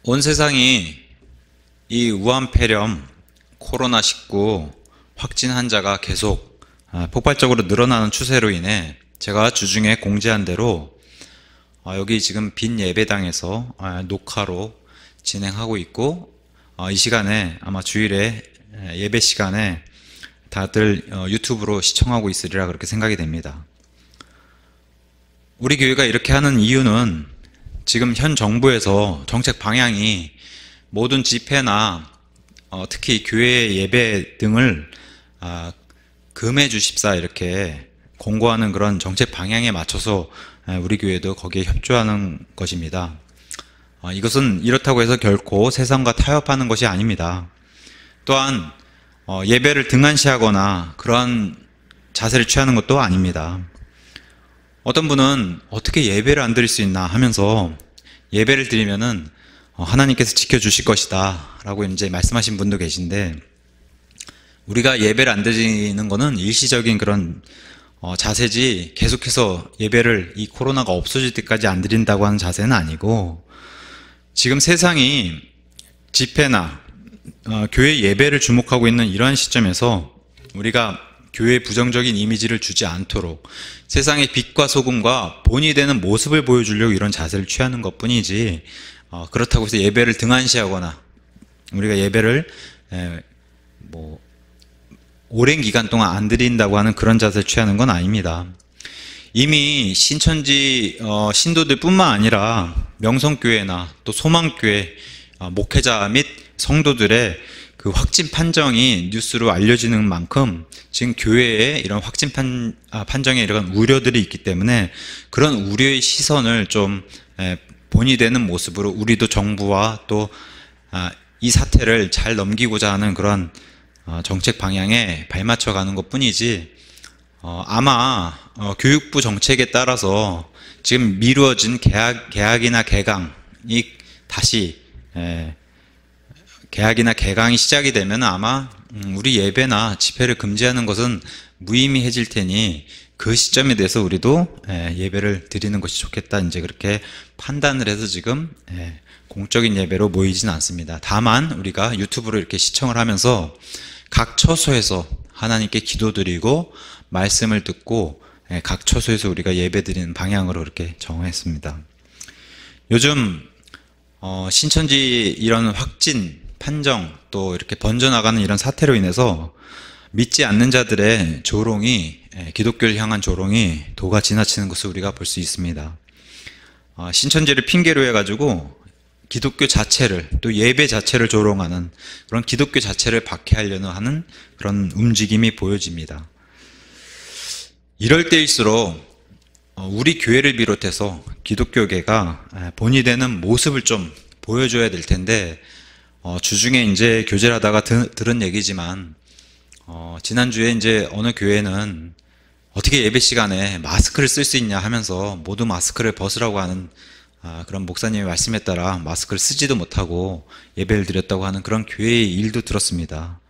온 세상이 이 우한폐렴 코로나19 확진 환자가 계속 폭발적으로 늘어나는 추세로 인해 제가 주중에 공지한 대로 여기 지금 빈 예배당에서 녹화로 진행하고 있고, 이 시간에 아마 주일에 예배 시간에 다들 유튜브로 시청하고 있으리라 그렇게 생각이 됩니다. 우리 교회가 이렇게 하는 이유는 지금 현 정부에서 정책 방향이 모든 집회나 특히 교회 예배 등을 금해 주십사 이렇게 공고하는 그런 정책 방향에 맞춰서 우리 교회도 거기에 협조하는 것입니다. 이것은 이렇다고 해서 결코 세상과 타협하는 것이 아닙니다. 또한 예배를 등한시하거나 그런 자세를 취하는 것도 아닙니다. 어떤 분은 어떻게 예배를 안 드릴 수 있나 하면서 예배를 드리면은 하나님께서 지켜주실 것이다 라고 이제 말씀하신 분도 계신데, 우리가 예배를 안 드리는 것은 일시적인 그런 자세지 계속해서 예배를 이 코로나가 없어질 때까지 안 드린다고 하는 자세는 아니고, 지금 세상이 집회나 교회 예배를 주목하고 있는 이러한 시점에서 우리가 교회에 부정적인 이미지를 주지 않도록 세상의 빛과 소금과 본이 되는 모습을 보여주려고 이런 자세를 취하는 것 뿐이지, 그렇다고 해서 예배를 등한시하거나 우리가 예배를 오랜 기간 동안 안 드린다고 하는 그런 자세를 취하는 건 아닙니다. 이미 신천지 신도들 뿐만 아니라 명성교회나 또 소망교회 목회자 및 성도들의 그 확진 판정이 뉴스로 알려지는 만큼 지금 교회에 이런 확진 판정에 이런 우려들이 있기 때문에 그런 우려의 시선을 좀 본이 되는 모습으로 우리도 정부와 또 이 사태를 잘 넘기고자 하는 그런 정책 방향에 발맞춰 가는 것 뿐이지, 아마 교육부 정책에 따라서 지금 미루어진 개학이나 개강이 다시 개학이나 개강이 시작이 되면 아마 우리 예배나 집회를 금지하는 것은 무의미해질 테니 그 시점에 대해서 우리도 예배를 드리는 것이 좋겠다, 이제 그렇게 판단을 해서 지금 공적인 예배로 모이진 않습니다. 다만 우리가 유튜브로 이렇게 시청을 하면서 각 처소에서 하나님께 기도드리고 말씀을 듣고 각 처소에서 우리가 예배 드리는 방향으로 이렇게 정했습니다. 요즘 신천지 이런 확진 판정 또 이렇게 번져나가는 이런 사태로 인해서 믿지 않는 자들의 조롱이, 기독교를 향한 조롱이 도가 지나치는 것을 우리가 볼 수 있습니다. 신천지를 핑계로 해가지고 기독교 자체를, 또 예배 자체를 조롱하는, 그런 기독교 자체를 박해하려는 하는 그런 움직임이 보여집니다. 이럴 때일수록 우리 교회를 비롯해서 기독교계가 본이 되는 모습을 좀 보여줘야 될 텐데, 주중에 이제 교제를 하다가 들은 얘기지만, 지난주에 이제 어느 교회는 어떻게 예배 시간에 마스크를 쓸 수 있냐 하면서 모두 마스크를 벗으라고 하는 그런 목사님의 말씀에 따라 마스크를 쓰지도 못하고 예배를 드렸다고 하는 그런 교회의 일도 들었습니다.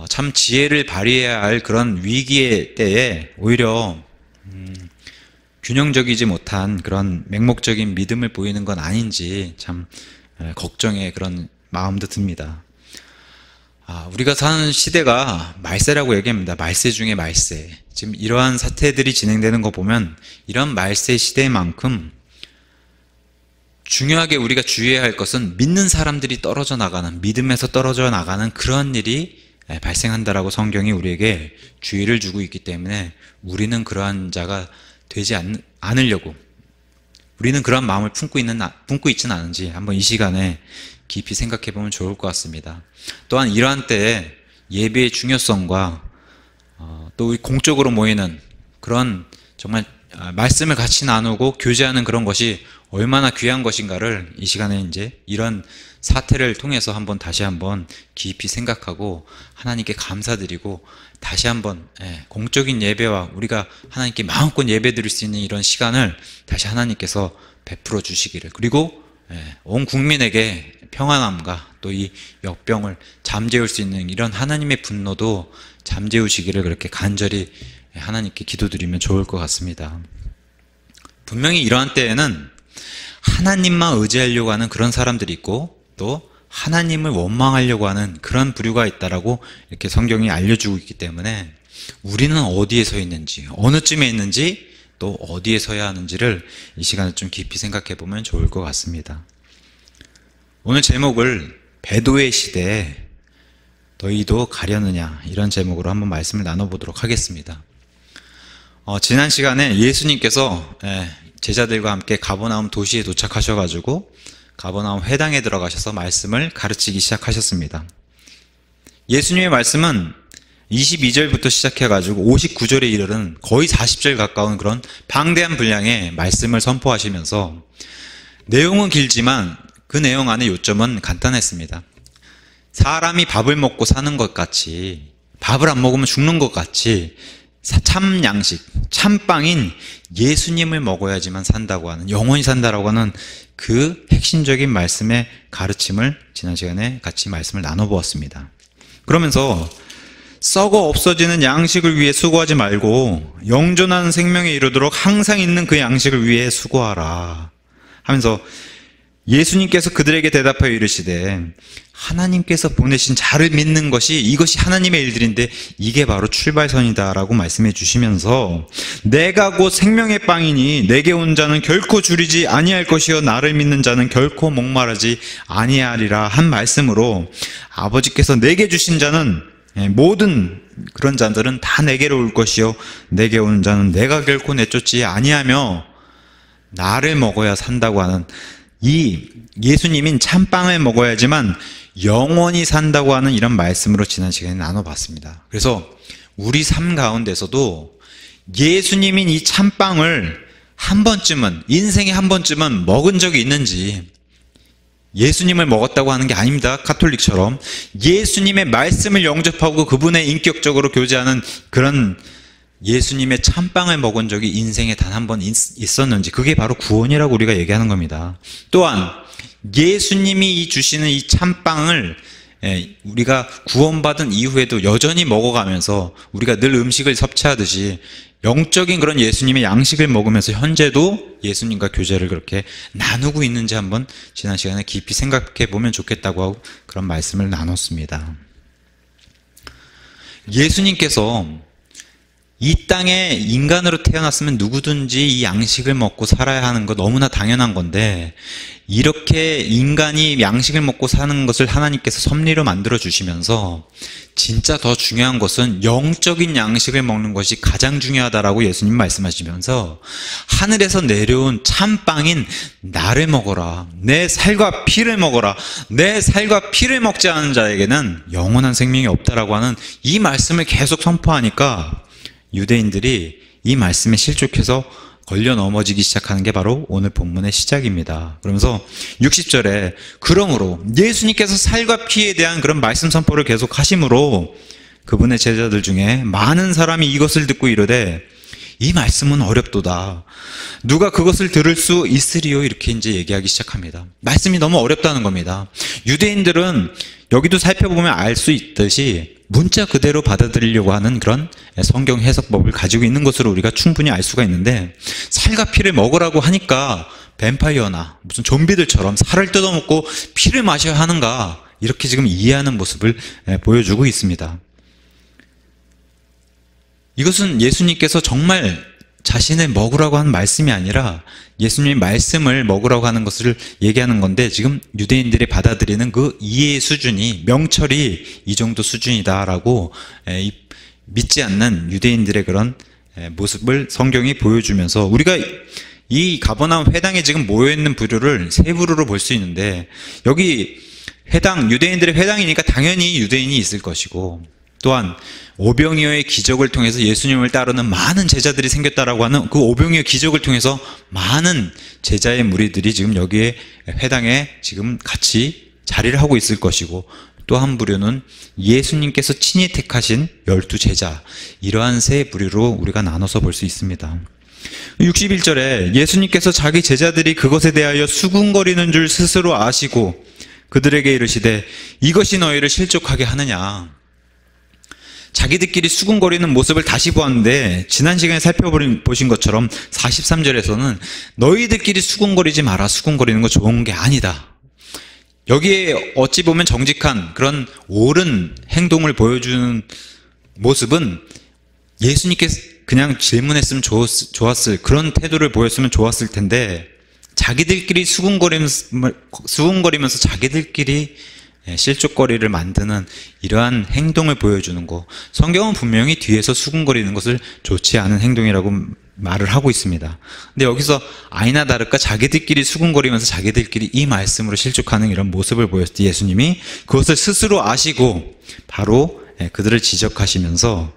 참 지혜를 발휘해야 할 그런 위기의 때에 오히려 균형적이지 못한 그런 맹목적인 믿음을 보이는 건 아닌지 참 걱정의 그런 마음도 듭니다. 우리가 사는 시대가 말세라고 얘기합니다. 말세 중에 말세. 지금 이러한 사태들이 진행되는 거 보면 이런 말세 시대만큼 중요하게 우리가 주의해야 할 것은 믿는 사람들이 떨어져 나가는, 믿음에서 떨어져 나가는 그런 일이 발생한다라고 성경이 우리에게 주의를 주고 있기 때문에 우리는 그러한 자가 되지 않으려고, 우리는 그러한 마음을 품고 있지는 않은지 한번 이 시간에 깊이 생각해 보면 좋을 것 같습니다. 또한 이러한 때에 예배의 중요성과 또 우리 공적으로 모이는 그런 정말 말씀을 같이 나누고 교제하는 그런 것이 얼마나 귀한 것인가를 이 시간에 이제 이런 사태를 통해서 다시 한번 깊이 생각하고 하나님께 감사드리고 다시 한번 공적인 예배와 우리가 하나님께 마음껏 예배 드릴 수 있는 이런 시간을 다시 하나님께서 베풀어 주시기를, 그리고 온 국민에게 평안함과 또 이 역병을 잠재울 수 있는 이런 하나님의 분노도 잠재우시기를 그렇게 간절히 하나님께 기도드리면 좋을 것 같습니다. 분명히 이러한 때에는 하나님만 의지하려고 하는 그런 사람들이 있고 또 하나님을 원망하려고 하는 그런 부류가 있다라고 이렇게 성경이 알려주고 있기 때문에 우리는 어디에 서 있는지, 어느 쯤에 있는지, 또 어디에 서야 하는지를 이 시간에 좀 깊이 생각해 보면 좋을 것 같습니다. 오늘 제목을 배도의 시대에 너희도 가려느냐, 이런 제목으로 한번 말씀을 나눠보도록 하겠습니다. 지난 시간에 예수님께서 제자들과 함께 가버나움 도시에 도착하셔가지고 가버나움 회당에 들어가셔서 말씀을 가르치기 시작하셨습니다. 예수님의 말씀은 22절부터 시작해가지고 59절에 이르는 거의 40절 가까운 그런 방대한 분량의 말씀을 선포하시면서 내용은 길지만 그 내용 안에 요점은 간단했습니다. 사람이 밥을 먹고 사는 것 같이, 밥을 안 먹으면 죽는 것 같이 참 양식, 참빵인 예수님을 먹어야지만 산다고 하는, 영원히 산다라고 하는 그 핵심적인 말씀의 가르침을 지난 시간에 같이 말씀을 나눠보았습니다. 그러면서 썩어 없어지는 양식을 위해 수고하지 말고 영존하는 생명에 이르도록 항상 있는 그 양식을 위해 수고하라 하면서 예수님께서 그들에게 대답하여 이르시되 하나님께서 보내신 자를 믿는 것이, 이것이 하나님의 일들인데 이게 바로 출발선이다라고 말씀해 주시면서 내가 곧 생명의 빵이니 내게 온 자는 결코 줄이지 아니할 것이요 나를 믿는 자는 결코 목마르지 아니하리라 한 말씀으로 아버지께서 내게 주신 자는, 모든 그런 자들은 다 내게로 올 것이요 내게 오는 자는 내가 결코 내쫓지 아니하며 나를 먹어야 산다고 하는, 이 예수님인 참빵을 먹어야지만 영원히 산다고 하는 이런 말씀으로 지난 시간에 나눠봤습니다. 그래서 우리 삶 가운데서도 예수님인 이 참빵을 한 번쯤은, 인생에 한 번쯤은 먹은 적이 있는지, 예수님을 먹었다고 하는 게 아닙니다. 카톨릭처럼 예수님의 말씀을 영접하고 그분의 인격적으로 교제하는 그런 예수님의 참빵을 먹은 적이 인생에 단 한 번 있었는지, 그게 바로 구원이라고 우리가 얘기하는 겁니다. 또한 예수님이 주시는 이 참빵을 우리가 구원받은 이후에도 여전히 먹어가면서 우리가 늘 음식을 섭취하듯이 영적인 그런 예수님의 양식을 먹으면서 현재도 예수님과 교제를 그렇게 나누고 있는지 한번 지난 시간에 깊이 생각해 보면 좋겠다고 하고 그런 말씀을 나눴습니다. 예수님께서 이 땅에 인간으로 태어났으면 누구든지 이 양식을 먹고 살아야 하는 거 너무나 당연한 건데, 이렇게 인간이 양식을 먹고 사는 것을 하나님께서 섭리로 만들어 주시면서 진짜 더 중요한 것은 영적인 양식을 먹는 것이 가장 중요하다라고 예수님 말씀하시면서 하늘에서 내려온 참빵인 나를 먹어라, 내 살과 피를 먹어라, 내 살과 피를 먹지 않은 자에게는 영원한 생명이 없다라고 하는 이 말씀을 계속 선포하니까 유대인들이 이 말씀에 실족해서 걸려 넘어지기 시작하는 게 바로 오늘 본문의 시작입니다. 그러면서 60절에 그러므로 예수님께서 살과 피에 대한 그런 말씀 선포를 계속 하심으로 그분의 제자들 중에 많은 사람이 이것을 듣고 이르되 이 말씀은 어렵도다, 누가 그것을 들을 수 있으리요, 이렇게 이제 얘기하기 시작합니다. 말씀이 너무 어렵다는 겁니다. 유대인들은 여기도 살펴보면 알 수 있듯이 문자 그대로 받아들이려고 하는 그런 성경 해석법을 가지고 있는 것으로 우리가 충분히 알 수가 있는데, 살과 피를 먹으라고 하니까 뱀파이어나 무슨 좀비들처럼 살을 뜯어먹고 피를 마셔야 하는가, 이렇게 지금 이해하는 모습을 보여주고 있습니다. 이것은 예수님께서 정말 자신을 먹으라고 하는 말씀이 아니라 예수님의 말씀을 먹으라고 하는 것을 얘기하는 건데, 지금 유대인들이 받아들이는 그 이해의 수준이, 명철이 이 정도 수준이다라고 믿지 않는 유대인들의 그런 모습을 성경이 보여주면서, 우리가 이 가버나움 회당에 지금 모여있는 부류를 세 부류로 볼 수 있는데, 여기 회당, 유대인들의 회당이니까 당연히 유대인이 있을 것이고, 또한 오병이어의 기적을 통해서 예수님을 따르는 많은 제자들이 생겼다라고 하는 그 오병이어 기적을 통해서 많은 제자의 무리들이 지금 여기에 회당에 지금 같이 자리를 하고 있을 것이고, 또 한 부류는 예수님께서 친히 택하신 12제자, 이러한 세 부류로 우리가 나눠서 볼 수 있습니다. 61절에 예수님께서 자기 제자들이 그것에 대하여 수군거리는 줄 스스로 아시고 그들에게 이르시되 이것이 너희를 실족하게 하느냐, 자기들끼리 수군거리는 모습을 다시 보았는데 지난 시간에 살펴보신 것처럼 43절에서는 너희들끼리 수군거리지 마라. 수군거리는 거 좋은 게 아니다. 여기에 어찌 보면 정직한 그런 옳은 행동을 보여주는 모습은 예수님께서 그냥 질문했으면 좋았을 그런 태도를 보였으면 좋았을 텐데 자기들끼리 수군거리면서 자기들끼리 실족거리를 만드는 이러한 행동을 보여주는 거, 성경은 분명히 뒤에서 수군거리는 것을 좋지 않은 행동이라고 말을 하고 있습니다. 근데 여기서 아니나 다를까 자기들끼리 수군거리면서 자기들끼리 이 말씀으로 실족하는 이런 모습을 보였을 때 예수님이 그것을 스스로 아시고 바로 그들을 지적하시면서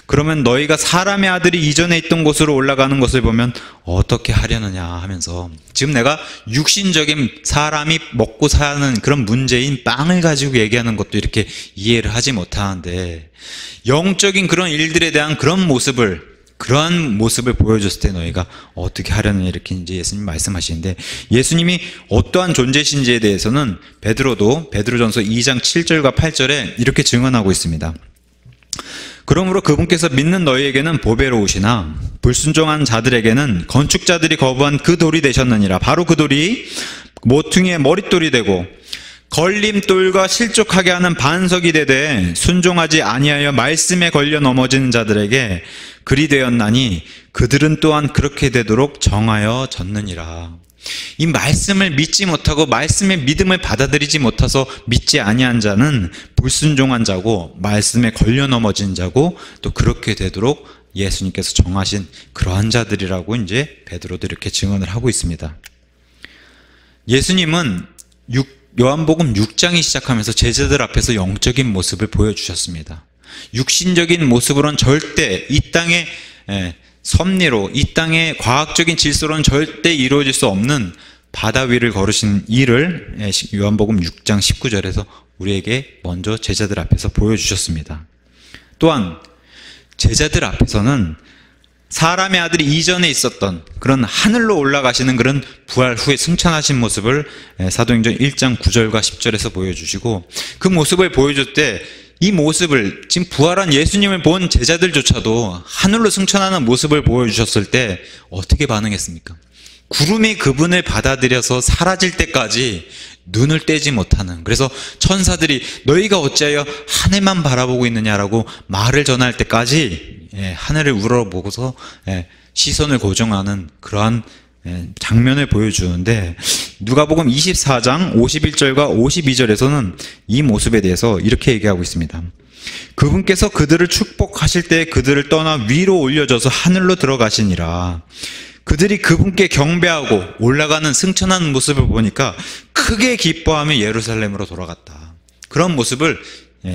그러면 너희가 사람의 아들이 이전에 있던 곳으로 올라가는 것을 보면 어떻게 하려느냐 하면서, 지금 내가 육신적인 사람이 먹고 사는 그런 문제인 빵을 가지고 얘기하는 것도 이렇게 이해를 하지 못하는데 영적인 그런 일들에 대한 그러한 모습을 보여줬을 때 너희가 어떻게 하려느냐 이렇게 이제 예수님 말씀하시는데, 예수님이 어떠한 존재신지에 대해서는 베드로전서 2장 7절과 8절에 이렇게 증언하고 있습니다. 그러므로 그분께서 믿는 너희에게는 보배로우시나 불순종한 자들에게는 건축자들이 거부한 그 돌이 되셨느니라. 바로 그 돌이 모퉁이의 머릿돌이 되고 걸림돌과 실족하게 하는 반석이 되되 순종하지 아니하여 말씀에 걸려 넘어지는 자들에게 그리 되었나니 그들은 또한 그렇게 되도록 정하여 졌느니라. 이 말씀을 믿지 못하고 말씀의 믿음을 받아들이지 못해서 믿지 아니한 자는 불순종한 자고 말씀에 걸려 넘어진 자고 또 그렇게 되도록 예수님께서 정하신 그러한 자들이라고 이제 베드로도 이렇게 증언을 하고 있습니다. 예수님은 요한복음 6장이 시작하면서 제자들 앞에서 영적인 모습을 보여주셨습니다. 육신적인 모습으로는 절대 이 땅의 섭리로, 이 땅의 과학적인 질서로는 절대 이루어질 수 없는 바다 위를 걸으신 일을 요한복음 6장 19절에서 우리에게 먼저 제자들 앞에서 보여주셨습니다. 또한 제자들 앞에서는 사람의 아들이 이전에 있었던 그런 하늘로 올라가시는 그런 부활 후에 승천하신 모습을 사도행전 1장 9절과 10절에서 보여주시고, 그 모습을 보여줄 때 이 모습을 지금 부활한 예수님을 본 제자들조차도 하늘로 승천하는 모습을 보여주셨을 때 어떻게 반응했습니까? 구름이 그분을 받아들여서 사라질 때까지 눈을 떼지 못하는, 그래서 천사들이 너희가 어찌하여 하늘만 바라보고 있느냐라고 말을 전할 때까지 하늘을 우러러보고서 시선을 고정하는 그러한 장면을 보여주는데, 누가복음 24장 51절과 52절에서는 이 모습에 대해서 이렇게 얘기하고 있습니다. 그분께서 그들을 축복하실 때 그들을 떠나 위로 올려져서 하늘로 들어가시니라. 그들이 그분께 경배하고 올라가는 승천하는 모습을 보니까 크게 기뻐하며 예루살렘으로 돌아갔다. 그런 모습을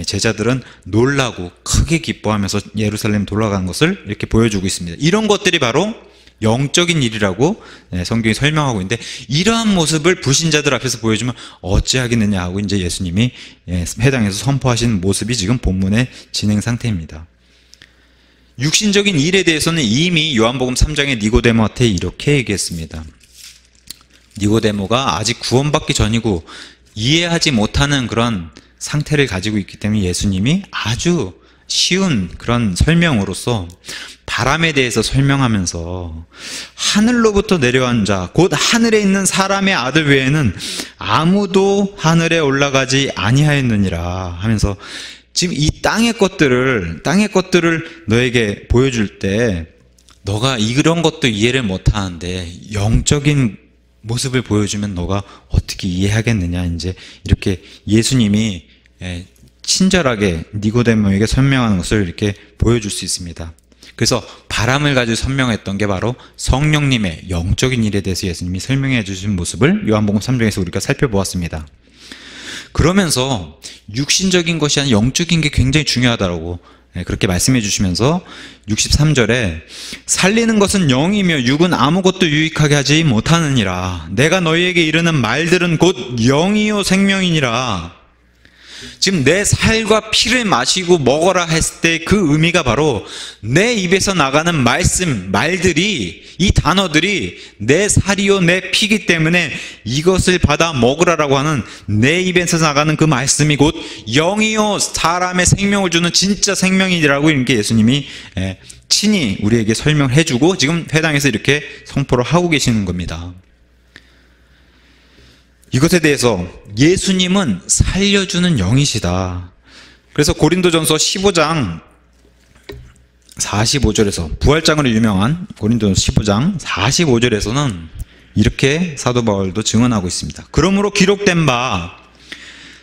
제자들은 놀라고 크게 기뻐하면서 예루살렘 돌아간 것을 이렇게 보여주고 있습니다. 이런 것들이 바로 영적인 일이라고 성경이 설명하고 있는데, 이러한 모습을 불신자들 앞에서 보여주면 어찌하겠느냐 하고 이제 예수님이 회당에서 선포하신 모습이 지금 본문의 진행 상태입니다. 육신적인 일에 대해서는 이미 요한복음 3장의 니고데모한테 이렇게 얘기했습니다. 니고데모가 아직 구원받기 전이고 이해하지 못하는 그런 상태를 가지고 있기 때문에 예수님이 아주 쉬운 그런 설명으로서 바람에 대해서 설명하면서 하늘로부터 내려온 자, 곧 하늘에 있는 사람의 아들 외에는 아무도 하늘에 올라가지 아니하였느니라 하면서, 지금 이 땅의 것들을 너에게 보여줄 때 너가 이런 것도 이해를 못하는데 영적인 모습을 보여주면 너가 어떻게 이해하겠느냐, 이제 이렇게 예수님이 친절하게 니고데모에게 설명하는 것을 이렇게 보여줄 수 있습니다. 그래서 바람을 가지고 설명했던 게 바로 성령님의 영적인 일에 대해서 예수님이 설명해 주신 모습을 요한복음 3장에서 우리가 살펴보았습니다. 그러면서 육신적인 것이 아니라 영적인 게 굉장히 중요하다고 그렇게 말씀해 주시면서 63절에 살리는 것은 영이며 육은 아무것도 유익하게 하지 못하느니라. 내가 너희에게 이르는 말들은 곧 영이요 생명이니라. 지금 내 살과 피를 마시고 먹어라 했을 때 그 의미가 바로 내 입에서 나가는 말들이, 이 단어들이 내 살이요 내 피기 때문에 이것을 받아 먹으라라고 하는 내 입에서 나가는 그 말씀이 곧 영이요 사람의 생명을 주는 진짜 생명이라고 이렇게 예수님이 친히 우리에게 설명해 주고 지금 회당에서 이렇게 선포를 하고 계시는 겁니다. 이것에 대해서 예수님은 살려주는 영이시다. 그래서 고린도전서 15장 45절에서 부활장으로 유명한 고린도전서 15장 45절에서는 이렇게 사도 바울도 증언하고 있습니다. 그러므로 기록된 바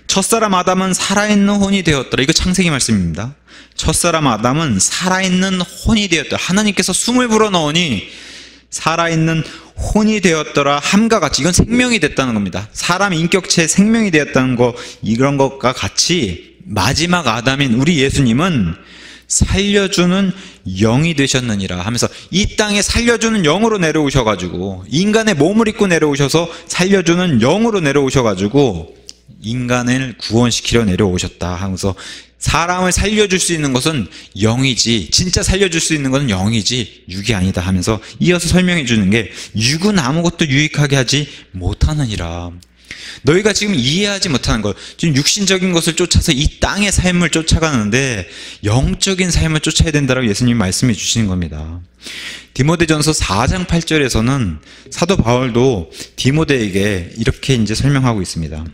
첫사람 아담은 살아있는 혼이 되었더라. 이거 창세기 말씀입니다. 첫사람 아담은 살아있는 혼이 되었더라. 하나님께서 숨을 불어넣으니 살아있는 혼이 되었더라 함과 같이, 이건 생명이 됐다는 겁니다. 사람 인격체의 생명이 되었다는 거, 이런 것과 같이 마지막 아담인 우리 예수님은 살려주는 영이 되셨느니라 하면서 이 땅에 살려주는 영으로 내려오셔가지고, 인간의 몸을 입고 내려오셔서 살려주는 영으로 내려오셔가지고 인간을 구원시키려 내려오셨다 하면서, 사람을 살려줄 수 있는 것은 영이지, 진짜 살려줄 수 있는 것은 영이지 육이 아니다 하면서 이어서 설명해 주는 게, 육은 아무것도 유익하게 하지 못하느니라. 너희가 지금 이해하지 못하는 것, 지금 육신적인 것을 쫓아서 이 땅의 삶을 쫓아가는데 영적인 삶을 쫓아야 된다라고 예수님이 말씀해 주시는 겁니다. 디모데전서 4장 8절에서는 사도 바울도 디모데에게 이렇게 이제 설명하고 있습니다.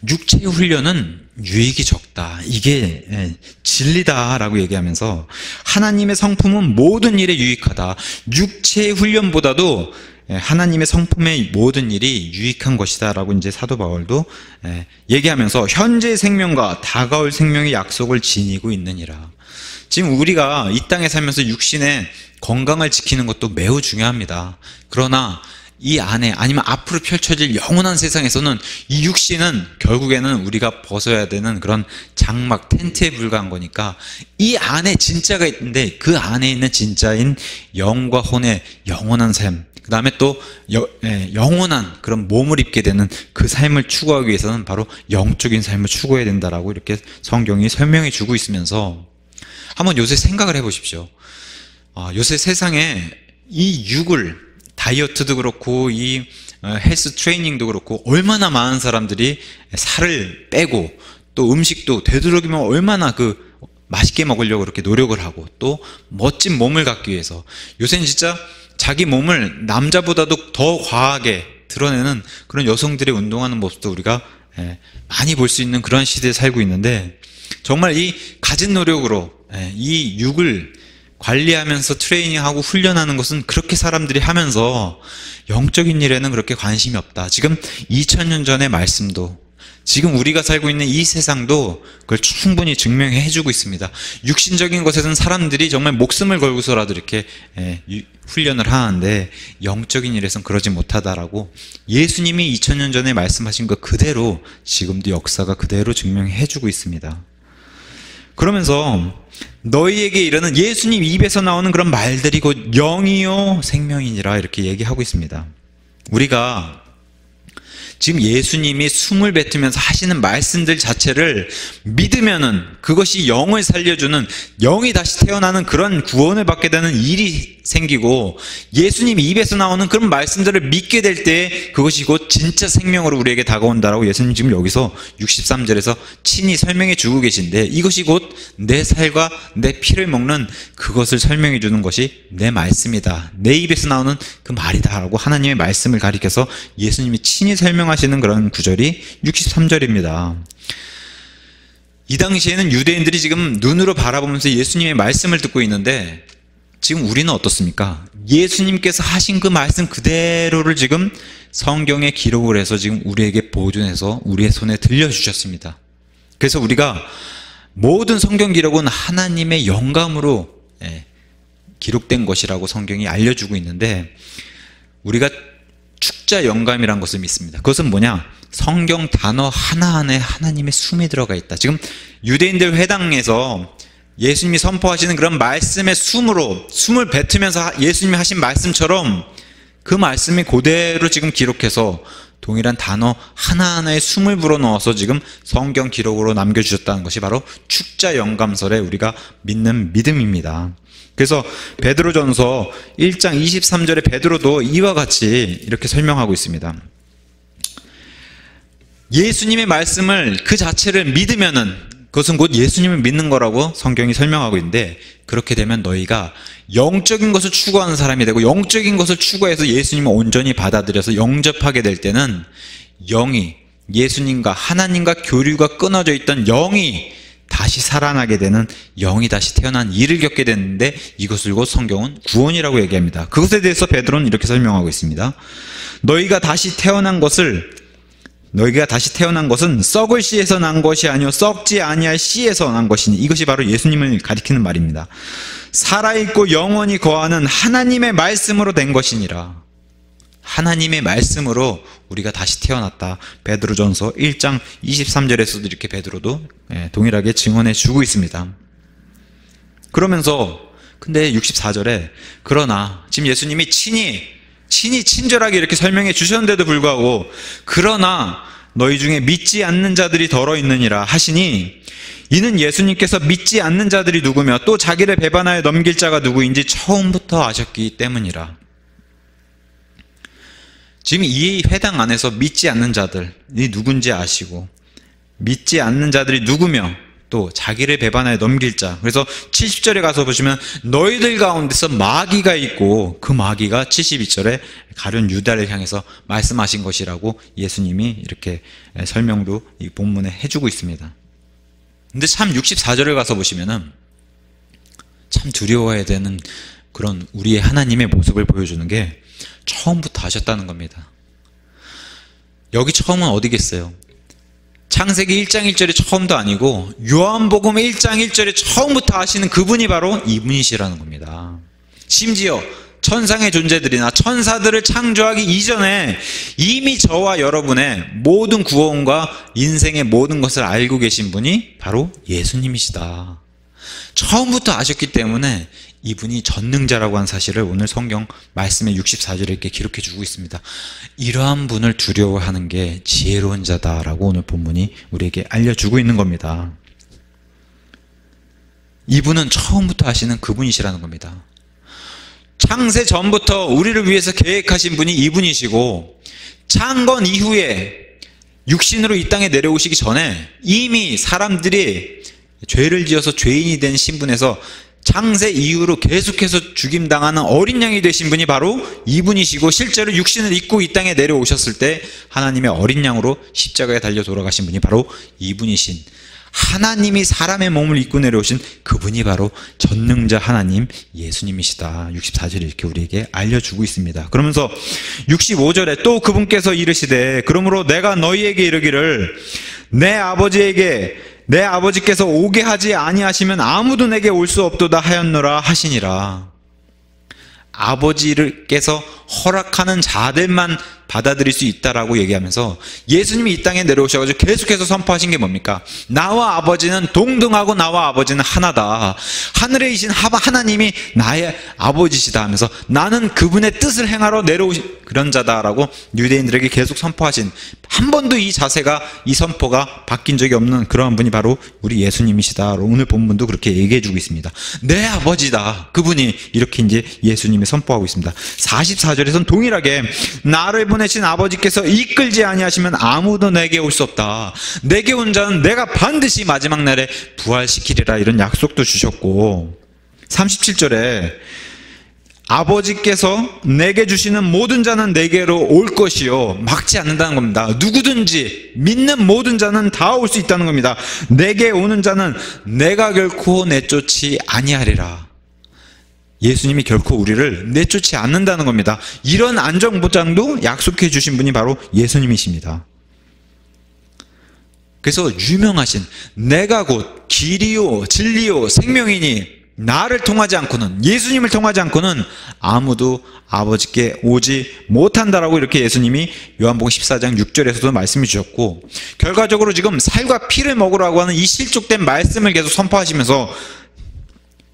육체의 훈련은 유익이 적다. 이게 진리다라고 얘기하면서 하나님의 성품은 모든 일에 유익하다. 육체의 훈련보다도 하나님의 성품의 모든 일이 유익한 것이다 라고 이제 사도 바울도 얘기하면서 현재의 생명과 다가올 생명의 약속을 지니고 있느니라. 지금 우리가 이 땅에 살면서 육신의 건강을 지키는 것도 매우 중요합니다. 그러나 이 안에, 아니면 앞으로 펼쳐질 영원한 세상에서는 이 육신은 결국에는 우리가 벗어야 되는 그런 장막, 텐트에 불과한 거니까 이 안에 진짜가 있는데 그 안에 있는 진짜인 영과 혼의 영원한 삶, 그 다음에 또 영원한 그런 몸을 입게 되는 그 삶을 추구하기 위해서는 바로 영적인 삶을 추구해야 된다라고 이렇게 성경이 설명해 주고 있으면서, 한번 요새 생각을 해보십시오. 요새 세상에 이 육을, 다이어트도 그렇고 이 헬스 트레이닝도 그렇고 얼마나 많은 사람들이 살을 빼고, 또 음식도 되도록이면 얼마나 맛있게 먹으려고 그렇게 노력을 하고, 또 멋진 몸을 갖기 위해서 요새는 진짜 자기 몸을 남자보다도 더 과하게 드러내는 그런 여성들의 운동하는 모습도 우리가 많이 볼 수 있는 그런 시대에 살고 있는데, 정말 이 가진 노력으로 이 육을 관리하면서 트레이닝하고 훈련하는 것은 그렇게 사람들이 하면서 영적인 일에는 그렇게 관심이 없다. 지금 2000년 전의 말씀도, 지금 우리가 살고 있는 이 세상도 그걸 충분히 증명해 주고 있습니다. 육신적인 것에서는 사람들이 정말 목숨을 걸고서라도 이렇게 훈련을 하는데 영적인 일에서는 그러지 못하다라고 예수님이 2000년 전에 말씀하신 것 그대로 지금도 역사가 그대로 증명해 주고 있습니다. 그러면서 너희에게 이르는, 예수님 입에서 나오는 그런 말들이 곧 영이요 생명이니라 이렇게 얘기하고 있습니다. 우리가 지금 예수님이 숨을 뱉으면서 하시는 말씀들 자체를 믿으면은 그것이 영을 살려주는, 영이 다시 태어나는 그런 구원을 받게 되는 일이 생기고, 예수님 입에서 나오는 그런 말씀들을 믿게 될 때 그것이 곧 진짜 생명으로 우리에게 다가온다라고 예수님 지금 여기서 63절에서 친히 설명해 주고 계신데, 이것이 곧 내 살과 내 피를 먹는 그것을 설명해 주는 것이 내 말씀이다, 내 입에서 나오는 그 말이다 라고 하나님의 말씀을 가리켜서 예수님이 친히 설명하시는 그런 구절이 63절입니다. 이 당시에는 유대인들이 지금 눈으로 바라보면서 예수님의 말씀을 듣고 있는데, 지금 우리는 어떻습니까? 예수님께서 하신 그 말씀 그대로를 지금 성경에 기록을 해서 지금 우리에게 보존해서 우리의 손에 들려주셨습니다. 그래서 우리가 모든 성경 기록은 하나님의 영감으로 기록된 것이라고 성경이 알려주고 있는데, 우리가 축자 영감이라는 것을 믿습니다. 그것은 뭐냐? 성경 단어 하나하나에 하나님의 숨이 들어가 있다. 지금 유대인들 회당에서 예수님이 선포하시는 그런 말씀의 숨으로, 숨을 뱉으면서 예수님이 하신 말씀처럼 그 말씀이 그대로 지금 기록해서 동일한 단어 하나하나에 숨을 불어넣어서 지금 성경 기록으로 남겨주셨다는 것이 바로 축자 영감설에 우리가 믿는 믿음입니다. 그래서 베드로전서 1장 23절에 베드로도 이와 같이 이렇게 설명하고 있습니다. 예수님의 말씀을 그 자체를 믿으면은 그것은 곧 예수님을 믿는 거라고 성경이 설명하고 있는데, 그렇게 되면 너희가 영적인 것을 추구하는 사람이 되고 영적인 것을 추구해서 예수님을 온전히 받아들여서 영접하게 될 때는 영이, 예수님과 하나님과 교류가 끊어져 있던 영이 다시 살아나게 되는, 영이 다시 태어난 일을 겪게 되는데, 이것을 곧 성경은 구원이라고 얘기합니다. 그것에 대해서 베드로는 이렇게 설명하고 있습니다. 너희가 다시 태어난 것은 썩을 씨에서 난 것이 아니요 썩지 아니할 씨에서 난 것이니, 이것이 바로 예수님을 가리키는 말입니다. 살아있고 영원히 거하는 하나님의 말씀으로 된 것이니라. 하나님의 말씀으로 우리가 다시 태어났다. 베드로전서 1장 23절에서도 이렇게 베드로도 동일하게 증언해 주고 있습니다. 그러면서 근데 64절에 그러나, 지금 예수님이 친절하게 이렇게 설명해 주셨는데도 불구하고 그러나 너희 중에 믿지 않는 자들이 덜어 있느니라 하시니, 이는 예수님께서 믿지 않는 자들이 누구며 또 자기를 배반하여 넘길 자가 누구인지 처음부터 아셨기 때문이라. 지금 이 회당 안에서 믿지 않는 자들이 누군지 아시고, 믿지 않는 자들이 누구며 또 자기를 배반하여 넘길 자. 그래서 70절에 가서 보시면 너희들 가운데서 마귀가 있고, 그 마귀가 72절에 가룟 유다를 향해서 말씀하신 것이라고 예수님이 이렇게 설명도 이 본문에 해주고 있습니다. 근데 참 64절에 가서 보시면은 참 두려워해야 되는 그런 우리의 하나님의 모습을 보여주는 게 처음부터 하셨다는 겁니다. 여기 처음은 어디겠어요? 창세기 1장 1절이 처음도 아니고 요한복음 1장 1절에 처음부터 하시는 그분이 바로 이분이시라는 겁니다. 심지어 천상의 존재들이나 천사들을 창조하기 이전에 이미 저와 여러분의 모든 구원과 인생의 모든 것을 알고 계신 분이 바로 예수님이시다. 처음부터 아셨기 때문에 이분이 전능자라고 한 사실을 오늘 성경 말씀의 64절에 이렇게 기록해 주고 있습니다. 이러한 분을 두려워하는 게 지혜로운 자다라고 오늘 본문이 우리에게 알려주고 있는 겁니다. 이분은 처음부터 하시는 그분이시라는 겁니다. 창세 전부터 우리를 위해서 계획하신 분이 이분이시고, 창건 이후에 육신으로 이 땅에 내려오시기 전에 이미 사람들이 죄를 지어서 죄인이 된 신분에서 창세 이후로 계속해서 죽임당하는 어린 양이 되신 분이 바로 이분이시고, 실제로 육신을 입고 이 땅에 내려오셨을 때 하나님의 어린 양으로 십자가에 달려 돌아가신 분이 바로 이분이신, 하나님이 사람의 몸을 입고 내려오신 그분이 바로 전능자 하나님 예수님이시다. 64절에 이렇게 우리에게 알려주고 있습니다. 그러면서 65절에 또 그분께서 이르시되 그러므로 내가 너희에게 이르기를 내 아버지께서 오게 하지 아니하시면 아무도 내게 올 수 없도다 하였노라 하시니라. 아버지께서 허락하는 자들만 받아들일 수 있다라고 얘기하면서 예수님이 이 땅에 내려오셔가지고 계속해서 선포하신 게 뭡니까? 나와 아버지는 동등하고 나와 아버지는 하나다. 하늘에 계신 하나님이 나의 아버지시다 하면서 나는 그분의 뜻을 행하러 내려오신 그런 자다라고 유대인들에게 계속 선포하신, 한 번도 이 자세가, 이 선포가 바뀐 적이 없는 그러한 분이 바로 우리 예수님이시다. 오늘 본문도 그렇게 얘기해 주고 있습니다. 내 아버지다. 그분이 이렇게 이제 예수님이 선포하고 있습니다. 44절에서는 동일하게 나를 보내신 아버지께서 이끌지 아니하시면 아무도 내게 올 수 없다. 내게 온 자는 내가 반드시 마지막 날에 부활시키리라, 이런 약속도 주셨고, 37절에 아버지께서 내게 주시는 모든 자는 내게로 올 것이요, 막지 않는다는 겁니다. 누구든지 믿는 모든 자는 다 올 수 있다는 겁니다. 내게 오는 자는 내가 결코 내쫓지 아니하리라. 예수님이 결코 우리를 내쫓지 않는다는 겁니다. 이런 안전보장도 약속해 주신 분이 바로 예수님이십니다. 그래서 유명하신 내가 곧 길이요 진리요 생명이니 나를 통하지 않고는, 예수님을 통하지 않고는 아무도 아버지께 오지 못한다라고 이렇게 예수님이 요한복음 14장 6절에서도 말씀해 주셨고, 결과적으로 지금 살과 피를 먹으라고 하는 이 실족된 말씀을 계속 선포하시면서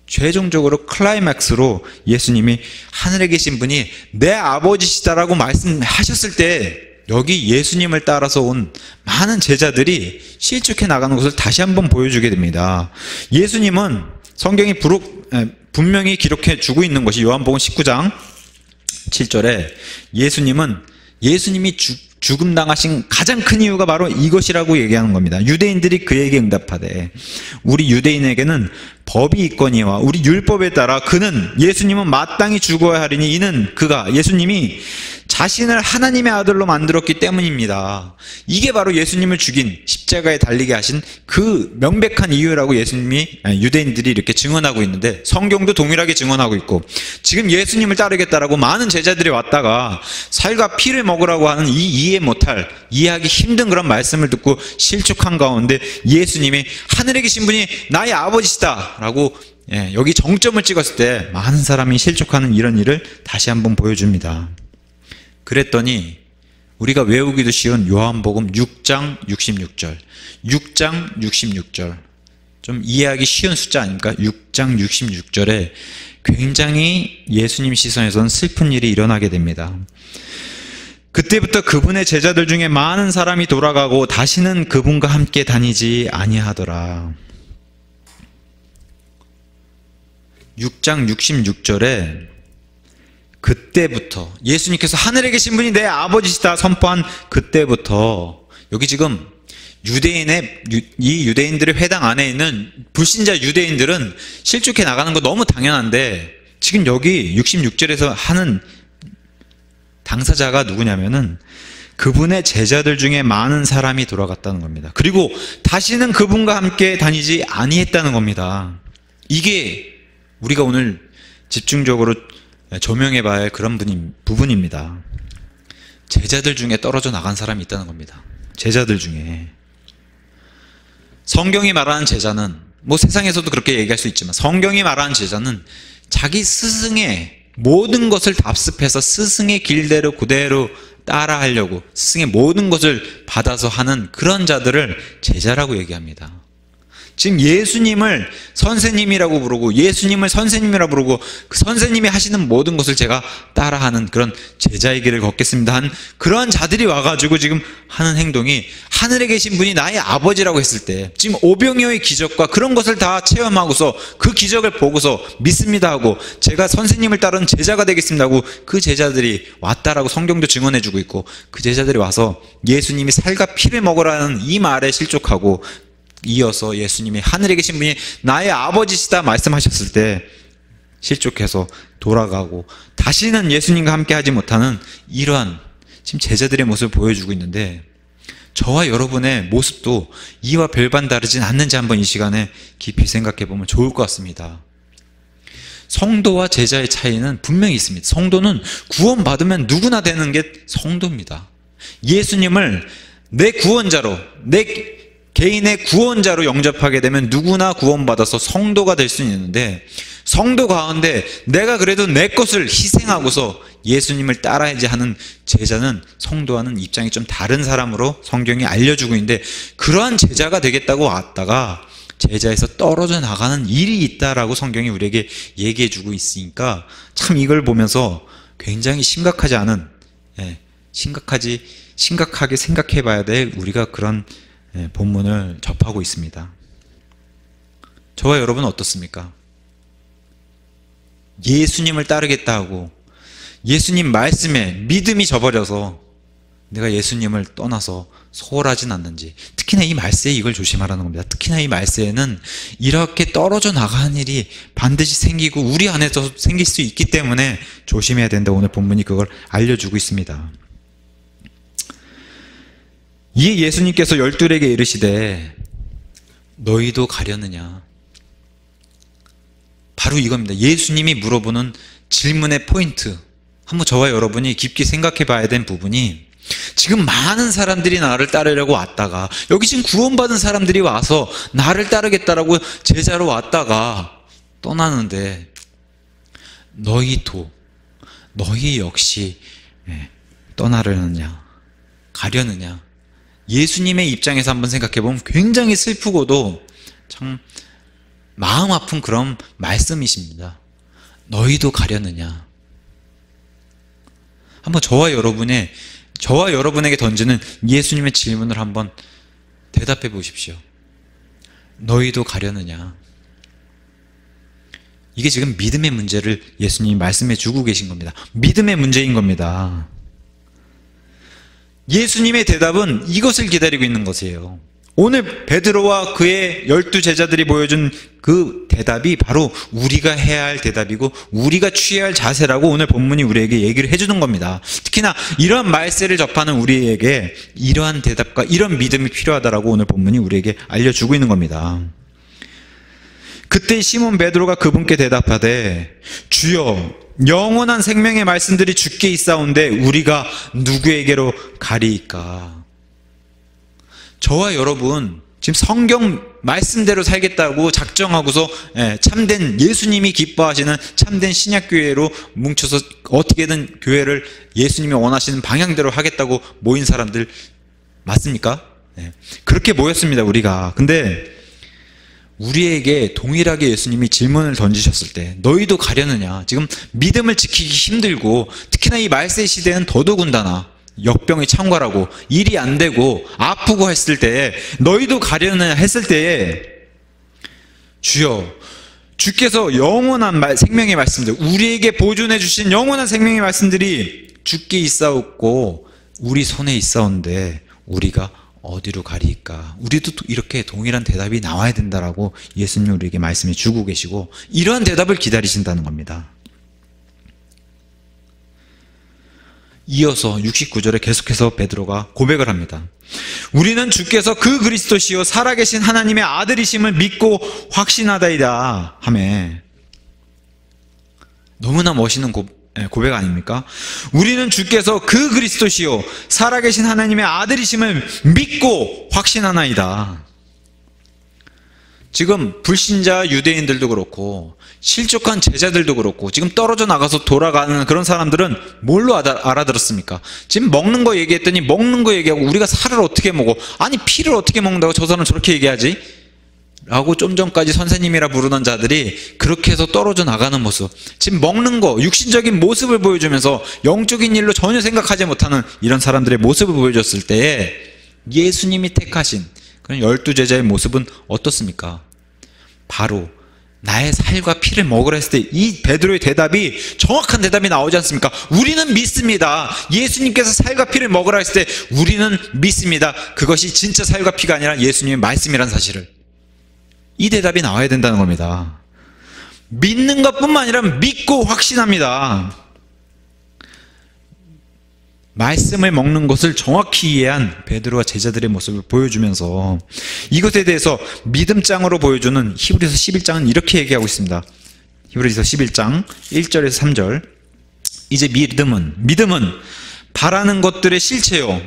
최종적으로 클라이맥스로 예수님이 하늘에 계신 분이 내 아버지시다라고 말씀하셨을 때 여기 예수님을 따라서 온 많은 제자들이 실족해 나가는 것을 다시 한번 보여주게 됩니다. 예수님은 성경이 분명히 기록해 주고 있는 것이 요한복음 19장 7절에 예수님이 죽음 당하신 가장 큰 이유가 바로 이것이라고 얘기하는 겁니다. 유대인들이 그에게 응답하되 우리 유대인에게는 법이 있거니와 우리 율법에 따라 예수님은 마땅히 죽어야 하리니 이는 예수님이 자신을 하나님의 아들로 만들었기 때문입니다. 이게 바로 예수님을 죽인 십자가에 달리게 하신 그 명백한 이유라고 유대인들이 이렇게 증언하고 있는데, 성경도 동일하게 증언하고 있고, 지금 예수님을 따르겠다라고 많은 제자들이 왔다가 살과 피를 먹으라고 하는 이해하기 힘든 그런 말씀을 듣고 실족한 가운데 예수님이 하늘에 계신 분이 나의 아버지시다 라고 여기 정점을 찍었을 때 많은 사람이 실족하는 이런 일을 다시 한번 보여줍니다. 그랬더니 우리가 외우기도 쉬운 요한복음 6장 66절, 6장 66절, 좀 이해하기 쉬운 숫자 아닙니까? 6장 66절에 굉장히 예수님 시선에서는 슬픈 일이 일어나게 됩니다. 그때부터 그분의 제자들 중에 많은 사람이 돌아가고 다시는 그분과 함께 다니지 아니하더라. 6장 66절에 그때부터 예수님께서 하늘에 계신 분이 내 아버지시다 선포한 그때부터, 여기 지금 이 유대인들의 회당 안에 있는 불신자 유대인들은 실족해 나가는 거 너무 당연한데, 지금 여기 66절에서 하는 당사자가 누구냐면은 그분의 제자들 중에 많은 사람이 돌아갔다는 겁니다. 그리고 다시는 그분과 함께 다니지 아니했다는 겁니다. 이게 우리가 오늘 집중적으로 조명해 봐야 할 그런 부분입니다. 제자들 중에 떨어져 나간 사람이 있다는 겁니다. 제자들 중에. 성경이 말하는 제자는, 세상에서도 그렇게 얘기할 수 있지만, 성경이 말하는 제자는 자기 스승의 모든 것을 답습해서 스승의 길대로 그대로 따라하려고 스승의 모든 것을 받아서 하는 그런 자들을 제자라고 얘기합니다. 지금 예수님을 선생님이라고 부르고 예수님을 선생님이라고 부르고 그 선생님이 하시는 모든 것을 제가 따라하는 그런 제자의 길을 걷겠습니다 한 그런 자들이 와가지고 지금 하는 행동이, 하늘에 계신 분이 나의 아버지라고 했을 때 지금 오병이어의 기적과 그런 것을 다 체험하고서 그 기적을 보고서 믿습니다 하고 제가 선생님을 따르는 제자가 되겠습니다 하고 그 제자들이 왔다라고 성경도 증언해주고 있고, 그 제자들이 와서 예수님이 살과 피를 먹으라는 이 말에 실족하고 이어서 예수님이 하늘에 계신 분이 나의 아버지시다 말씀하셨을 때 실족해서 돌아가고 다시는 예수님과 함께 하지 못하는 이러한 지금 제자들의 모습을 보여주고 있는데, 저와 여러분의 모습도 이와 별반 다르진 않는지 한번 이 시간에 깊이 생각해 보면 좋을 것 같습니다. 성도와 제자의 차이는 분명히 있습니다. 성도는 구원받으면 누구나 되는 게 성도입니다. 예수님을 내 구원자로, 내 개인의 구원자로 영접하게 되면 누구나 구원받아서 성도가 될 수는 있는데, 성도 가운데 내가 그래도 내 것을 희생하고서 예수님을 따라야지 하는 제자는 성도와는 입장이 좀 다른 사람으로 성경이 알려주고 있는데, 그러한 제자가 되겠다고 왔다가 제자에서 떨어져 나가는 일이 있다라고 성경이 우리에게 얘기해주고 있으니까 참 이걸 보면서 굉장히 심각하게 생각해 봐야 될 우리가 그런 본문을 접하고 있습니다. 저와 여러분은 어떻습니까? 예수님을 따르겠다 하고 예수님 말씀에 믿음이 져버려서 내가 예수님을 떠나서 소홀하진 않는지, 특히나 이 말세에 이걸 조심하라는 겁니다. 특히나 이 말세에는 이렇게 떨어져 나가는 일이 반드시 생기고 우리 안에서 생길 수 있기 때문에 조심해야 된다. 오늘 본문이 그걸 알려주고 있습니다. 이에 예수님께서 열둘에게 이르시되 너희도 가려느냐. 바로 이겁니다. 예수님이 물어보는 질문의 포인트, 한번 저와 여러분이 깊게 생각해 봐야 되는 부분이, 지금 많은 사람들이 나를 따르려고 왔다가, 여기 지금 구원받은 사람들이 와서 나를 따르겠다라고 제자로 왔다가 떠나는데, 너희 역시 떠나려느냐, 가려느냐. 예수님의 입장에서 한번 생각해 보면 굉장히 슬프고도 참 마음 아픈 그런 말씀이십니다. 너희도 가려느냐. 한번 저와 여러분의 저와 여러분에게 던지는 예수님의 질문을 한번 대답해 보십시오. 너희도 가려느냐? 이게 지금 믿음의 문제를 예수님이 말씀해 주고 계신 겁니다. 믿음의 문제인 겁니다. 예수님의 대답은 이것을 기다리고 있는 것이에요. 오늘 베드로와 그의 12제자들이 보여준 그 대답이 바로 우리가 해야 할 대답이고 우리가 취해야 할 자세라고 오늘 본문이 우리에게 얘기를 해주는 겁니다. 특히나 이러한 말세를 접하는 우리에게 이러한 대답과 이런 믿음이 필요하다라고 오늘 본문이 우리에게 알려주고 있는 겁니다. 그때 시몬 베드로가 그분께 대답하되 주여 영원한 생명의 말씀들이 주께 있사온데 우리가 누구에게로 가리이까? 저와 여러분 지금 성경 말씀대로 살겠다고 작정하고서 참된 예수님이 기뻐하시는 참된 신약교회로 뭉쳐서 어떻게든 교회를 예수님이 원하시는 방향대로 하겠다고 모인 사람들 맞습니까? 그렇게 모였습니다 우리가. 근데 우리에게 동일하게 예수님이 질문을 던지셨을 때 너희도 가려느냐? 지금 믿음을 지키기 힘들고 특히나 이 말세 시대는 더더군다나 역병이 창궐하고 일이 안 되고 아프고 했을 때에 너희도 가려느냐 했을 때에 주여 주께서 영원한 생명의 말씀들 우리에게 보존해 주신 영원한 생명의 말씀들이 주께 있사옵고 우리 손에 있사온데 우리가 어디로 가리이까? 우리도 이렇게 동일한 대답이 나와야 된다라고 예수님 우리에게 말씀해 주고 계시고 이러한 대답을 기다리신다는 겁니다. 이어서 69절에 계속해서 베드로가 고백을 합니다. 우리는 주께서 그 그리스도시요 살아계신 하나님의 아들이심을 믿고 확신하다이다 하며 너무나 멋있는 고백 아닙니까? 우리는 주께서 그 그리스도시요 살아계신 하나님의 아들이심을 믿고 확신하나이다. 지금 불신자 유대인들도 그렇고 실족한 제자들도 그렇고 지금 떨어져 나가서 돌아가는 그런 사람들은 뭘로 알아들었습니까? 지금 먹는 거 얘기했더니 먹는 거 얘기하고 우리가 살을 어떻게 먹어? 아니 피를 어떻게 먹는다고 저 사람은 저렇게 얘기하지? 라고 좀 전까지 선생님이라 부르던 자들이 그렇게 해서 떨어져 나가는 모습, 지금 먹는 거 육신적인 모습을 보여주면서 영적인 일로 전혀 생각하지 못하는 이런 사람들의 모습을 보여줬을 때에 예수님이 택하신 그런 12제자의 모습은 어떻습니까? 바로 나의 살과 피를 먹으라 했을 때 이 베드로의 대답이 정확한 대답이 나오지 않습니까? 우리는 믿습니다. 예수님께서 살과 피를 먹으라 했을 때 우리는 믿습니다. 그것이 진짜 살과 피가 아니라 예수님의 말씀이라는 사실을, 이 대답이 나와야 된다는 겁니다. 믿는 것뿐만 아니라 믿고 확신합니다. 말씀을 먹는 것을 정확히 이해한 베드로와 제자들의 모습을 보여주면서 이것에 대해서 믿음장으로 보여주는 히브리서 11장은 이렇게 얘기하고 있습니다. 히브리서 11장 1절에서 3절. 이제 믿음은 바라는 것들의 실체요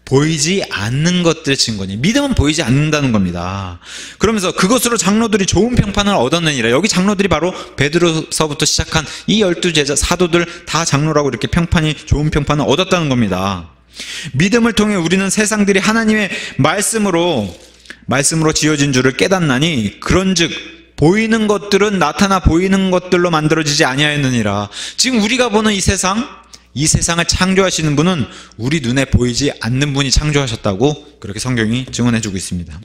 보이지 않는 것들의 증거니. 믿음은 보이지 않는다는 겁니다. 그러면서 그것으로 장로들이 좋은 평판을 얻었느니라. 여기 장로들이 바로 베드로서부터 시작한 이 12제자 사도들 다 장로라고 이렇게 좋은 평판을 얻었다는 겁니다. 믿음을 통해 우리는 세상들이 하나님의 말씀으로 지어진 줄을 깨닫나니 그런즉 보이는 것들은 나타나 보이는 것들로 만들어지지 아니하였느니라. 지금 우리가 보는 이 세상을 창조하시는 분은 우리 눈에 보이지 않는 분이 창조하셨다고 그렇게 성경이 증언해주고 있습니다.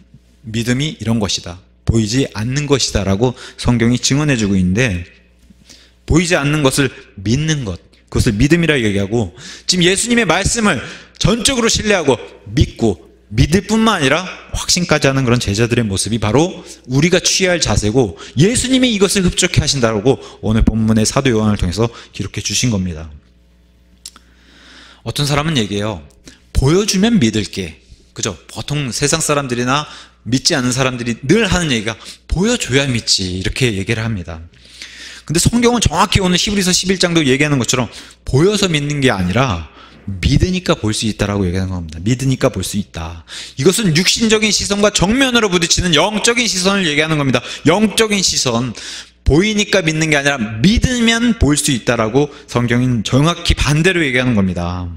믿음이 이런 것이다, 보이지 않는 것이다 라고 성경이 증언해주고 있는데, 보이지 않는 것을 믿는 것, 그것을 믿음이라고 얘기하고, 지금 예수님의 말씀을 전적으로 신뢰하고 믿고 믿을 뿐만 아니라 확신까지 하는 그런 제자들의 모습이 바로 우리가 취해야 할 자세고, 예수님이 이것을 흡족해 하신다고 오늘 본문의 사도 요한을 통해서 기록해 주신 겁니다. 어떤 사람은 얘기해요. 보여주면 믿을게. 그죠? 보통 세상 사람들이나 믿지 않는 사람들이 늘 하는 얘기가 보여줘야 믿지, 이렇게 얘기를 합니다. 근데 성경은 정확히 오늘 히브리서 11장도 얘기하는 것처럼 보여서 믿는 게 아니라 믿으니까 볼 수 있다라고 얘기하는 겁니다. 믿으니까 볼 수 있다. 이것은 육신적인 시선과 정면으로 부딪히는 영적인 시선을 얘기하는 겁니다. 영적인 시선. 보이니까 믿는 게 아니라 믿으면 볼 수 있다라고 성경은 정확히 반대로 얘기하는 겁니다.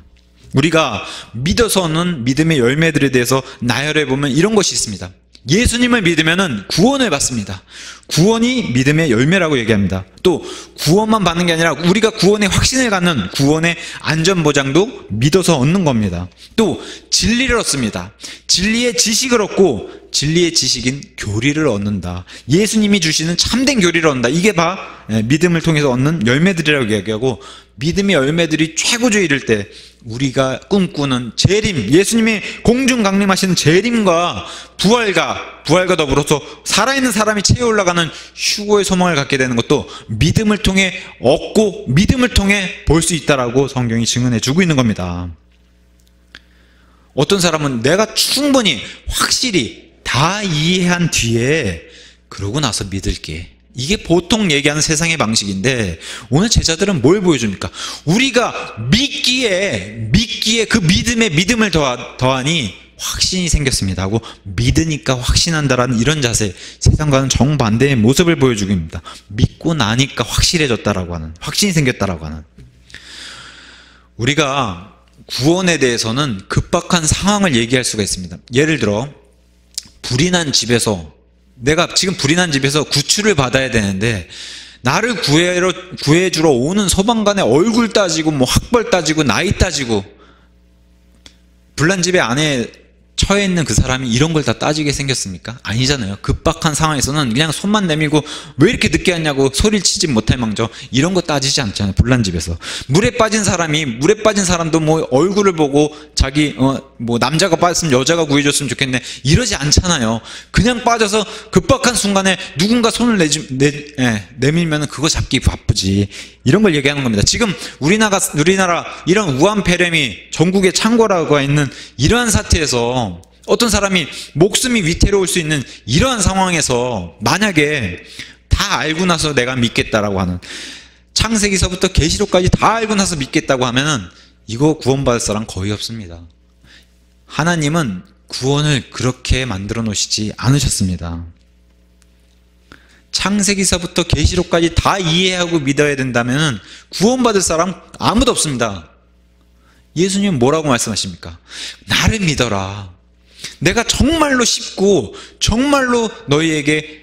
우리가 믿어서는 믿음의 열매들에 대해서 나열해 보면 이런 것이 있습니다. 예수님을 믿으면은 구원을 받습니다. 구원이 믿음의 열매라고 얘기합니다. 또 구원만 받는 게 아니라 우리가 구원의 확신을 갖는 구원의 안전보장도 믿어서 얻는 겁니다. 또 진리를 얻습니다. 진리의 지식을 얻고 진리의 지식인 교리를 얻는다. 예수님이 주시는 참된 교리를 얻는다. 이게 믿음을 통해서 얻는 열매들이라고 얘기하고, 믿음의 열매들이 최고조에 이를 때 우리가 꿈꾸는 재림, 예수님이 공중 강림하시는 재림과 부활과 더불어서 살아있는 사람이 체에 올라가는 휴거의 소망을 갖게 되는 것도 믿음을 통해 얻고 믿음을 통해 볼 수 있다라고 성경이 증언해 주고 있는 겁니다. 어떤 사람은 내가 충분히 확실히 다 이해한 뒤에 그러고 나서 믿을게, 이게 보통 얘기하는 세상의 방식인데, 오늘 제자들은 뭘 보여줍니까? 우리가 믿기에 그 믿음에 믿음을 더하니 확신이 생겼습니다 하고, 믿으니까 확신한다라는 이런 자세, 세상과는 정반대의 모습을 보여주고 있습니다. 믿고 나니까 확실해졌다라고 하는, 확신이 생겼다라고 하는. 우리가 구원에 대해서는 급박한 상황을 얘기할 수가 있습니다. 예를 들어 내가 지금 불이 난 집에서 구출을 받아야 되는데, 나를 구해주러 오는 소방관의 얼굴 따지고 학벌 따지고 나이 따지고, 불난 집에 안에 처해 있는 그 사람이 이런 걸 다 따지게 생겼습니까? 아니잖아요. 급박한 상황에서는 그냥 손만 내밀고 왜 이렇게 늦게 왔냐고 소리를 치지 못할 망정 이런 거 따지지 않잖아요. 불난 집에서 물에 빠진 사람도 얼굴을 보고 자기 남자가 빠졌으면 여자가 구해줬으면 좋겠네 이러지 않잖아요. 그냥 빠져서 급박한 순간에 누군가 손을 내밀면 그거 잡기 바쁘지, 이런 걸 얘기하는 겁니다. 지금 우리나라 이런 우한폐렴이 전국에 창궐하고 있는 이러한 사태에서 어떤 사람이 목숨이 위태로울 수 있는 이러한 상황에서 만약에 다 알고 나서 내가 믿겠다라고 하는, 창세기서부터 계시록까지 다 알고 나서 믿겠다고 하면은 이거 구원받을 사람 거의 없습니다. 하나님은 구원을 그렇게 만들어 놓으시지 않으셨습니다. 창세기서부터 계시록까지 다 이해하고 믿어야 된다면은 구원받을 사람 아무도 없습니다. 예수님은 뭐라고 말씀하십니까? 나를 믿어라. 내가 정말로 쉽고 정말로 너희에게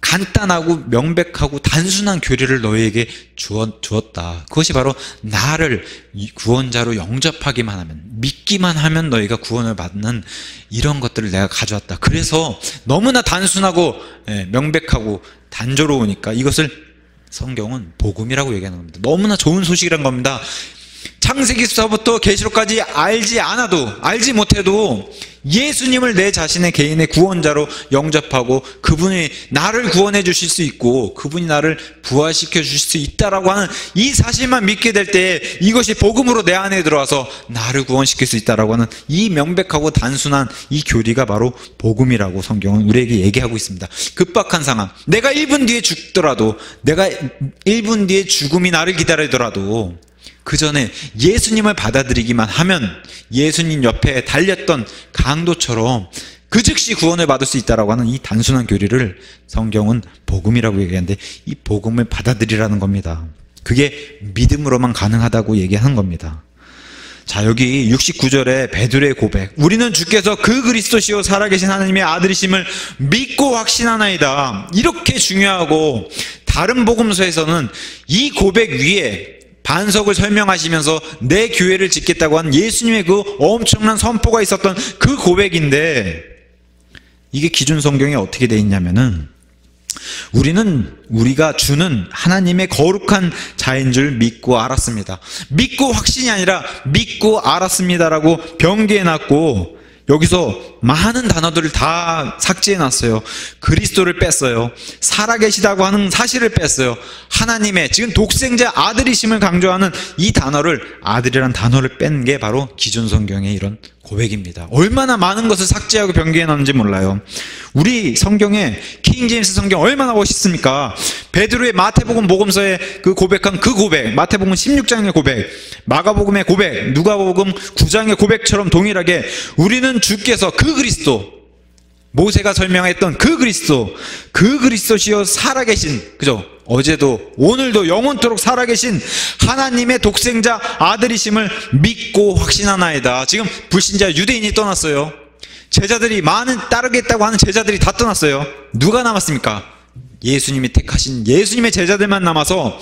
간단하고 명백하고 단순한 교리를 너희에게 주었다. 그것이 바로 나를 구원자로 영접하기만 하면, 믿기만 하면 너희가 구원을 받는 이런 것들을 내가 가져왔다. 그래서 너무나 단순하고 명백하고 단조로우니까 이것을 성경은 복음이라고 얘기하는 겁니다. 너무나 좋은 소식이란 겁니다. 창세기서부터 계시록까지 알지 못해도 예수님을 내 자신의 개인의 구원자로 영접하고 그분이 나를 구원해 주실 수 있고 그분이 나를 부활시켜 주실 수 있다라고 하는 이 사실만 믿게 될 때 이것이 복음으로 내 안에 들어와서 나를 구원시킬 수 있다라고 하는 이 명백하고 단순한 이 교리가 바로 복음이라고 성경은 우리에게 얘기하고 있습니다. 급박한 상황, 내가 1분 뒤에 죽더라도, 내가 1분 뒤에 죽음이 나를 기다리더라도 그 전에 예수님을 받아들이기만 하면 예수님 옆에 달렸던 강도처럼 그 즉시 구원을 받을 수 있다라고 하는 이 단순한 교리를 성경은 복음이라고 얘기하는데, 이 복음을 받아들이라는 겁니다. 그게 믿음으로만 가능하다고 얘기하는 겁니다. 자, 여기 69절에 베드로의 고백, 우리는 주께서 그 그리스도시요 살아계신 하나님의 아들이심을 믿고 확신하나이다. 이렇게 중요하고, 다른 복음서에서는 이 고백 위에 반석을 설명하시면서 내 교회를 짓겠다고 한 예수님의 그 엄청난 선포가 있었던 그 고백인데, 이게 기준 성경에 어떻게 돼 있냐면은, 우리가 주는 하나님의 거룩한 자인 줄 믿고 알았습니다. 믿고 확신이 아니라 믿고 알았습니다라고 변기해놨고, 여기서 많은 단어들을 다 삭제해놨어요. 그리스도를 뺐어요. 살아계시다고 하는 사실을 뺐어요. 하나님의 지금 독생자 아들이심을 강조하는 이 단어를, 아들이란 단어를 뺀 게 바로 기존 성경의 이런 고백입니다. 얼마나 많은 것을 삭제하고 변기해놨는지 몰라요. 우리 성경에 킹제임스 성경 얼마나 멋있습니까? 베드로의 마태복음 복음서에 그 고백한 그 고백, 마태복음 16장의 고백, 마가복음의 고백, 누가복음 9장의 고백처럼 동일하게 우리는 주께서 그 그리스도, 모세가 설명했던 그 그리스도시요 살아계신, 그죠? 어제도 오늘도 영원토록 살아계신 하나님의 독생자 아들이심을 믿고 확신하나이다. 지금 불신자 유대인이 떠났어요. 제자들이 많은 따르겠다고 하는 제자들이 다 떠났어요. 누가 남았습니까? 예수님이 택하신 예수님의 제자들만 남아서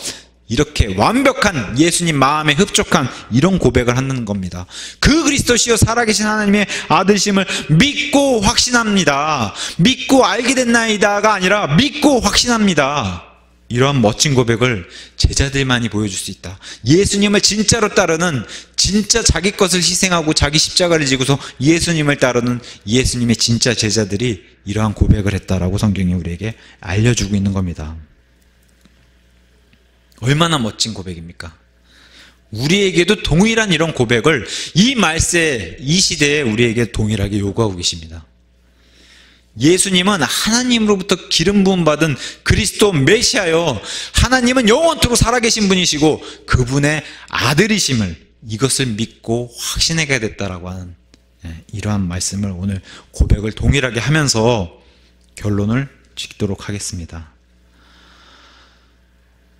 이렇게 완벽한 예수님 마음에 흡족한 이런 고백을 하는 겁니다. 그 그리스도시요 살아계신 하나님의 아들심을 믿고 확신합니다. 믿고 알게 됐나이다가 아니라 믿고 확신합니다. 이러한 멋진 고백을 제자들만이 보여줄 수 있다. 예수님을 진짜로 따르는, 진짜 자기 것을 희생하고 자기 십자가를 지고서 예수님을 따르는 예수님의 진짜 제자들이 이러한 고백을 했다라고 성경이 우리에게 알려주고 있는 겁니다. 얼마나 멋진 고백입니까? 우리에게도 동일한 이런 고백을 이 말세, 이 시대에 우리에게 동일하게 요구하고 계십니다. 예수님은 하나님으로부터 기름 부음 받은 그리스도 메시아요, 하나님은 영원토록 살아계신 분이시고 그분의 아들이심을, 이것을 믿고 확신하게 됐다라고 하는 이러한 말씀을 오늘 고백을 동일하게 하면서 결론을 짓도록 하겠습니다.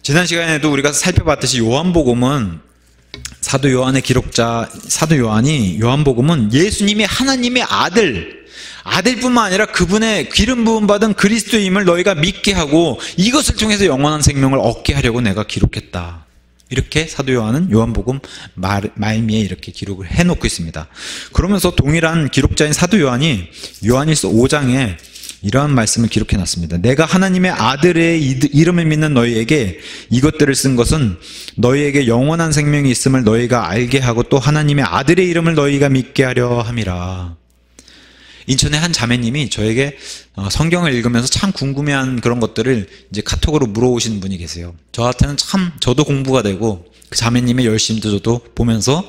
지난 시간에도 우리가 살펴봤듯이 요한복음은 사도 요한의 기록자 사도 요한이 요한복음은 예수님이 하나님의 아들뿐만 아니라 그분의 기름 부음 받은 그리스도임을 너희가 믿게 하고 이것을 통해서 영원한 생명을 얻게 하려고 내가 기록했다. 이렇게 사도 요한은 요한복음 말미에 이렇게 기록을 해놓고 있습니다. 그러면서 동일한 기록자인 사도 요한이 요한일서 5장에 이러한 말씀을 기록해놨습니다. 내가 하나님의 아들의 이름을 믿는 너희에게 이것들을 쓴 것은 너희에게 영원한 생명이 있음을 너희가 알게 하고 또 하나님의 아들의 이름을 너희가 믿게 하려 함이라. 인천의 한 자매님이 저에게 성경을 읽으면서 참 궁금해한 그런 것들을 이제 카톡으로 물어오시는 분이 계세요. 저한테는 참 저도 공부가 되고 그 자매님의 열심도 저도 보면서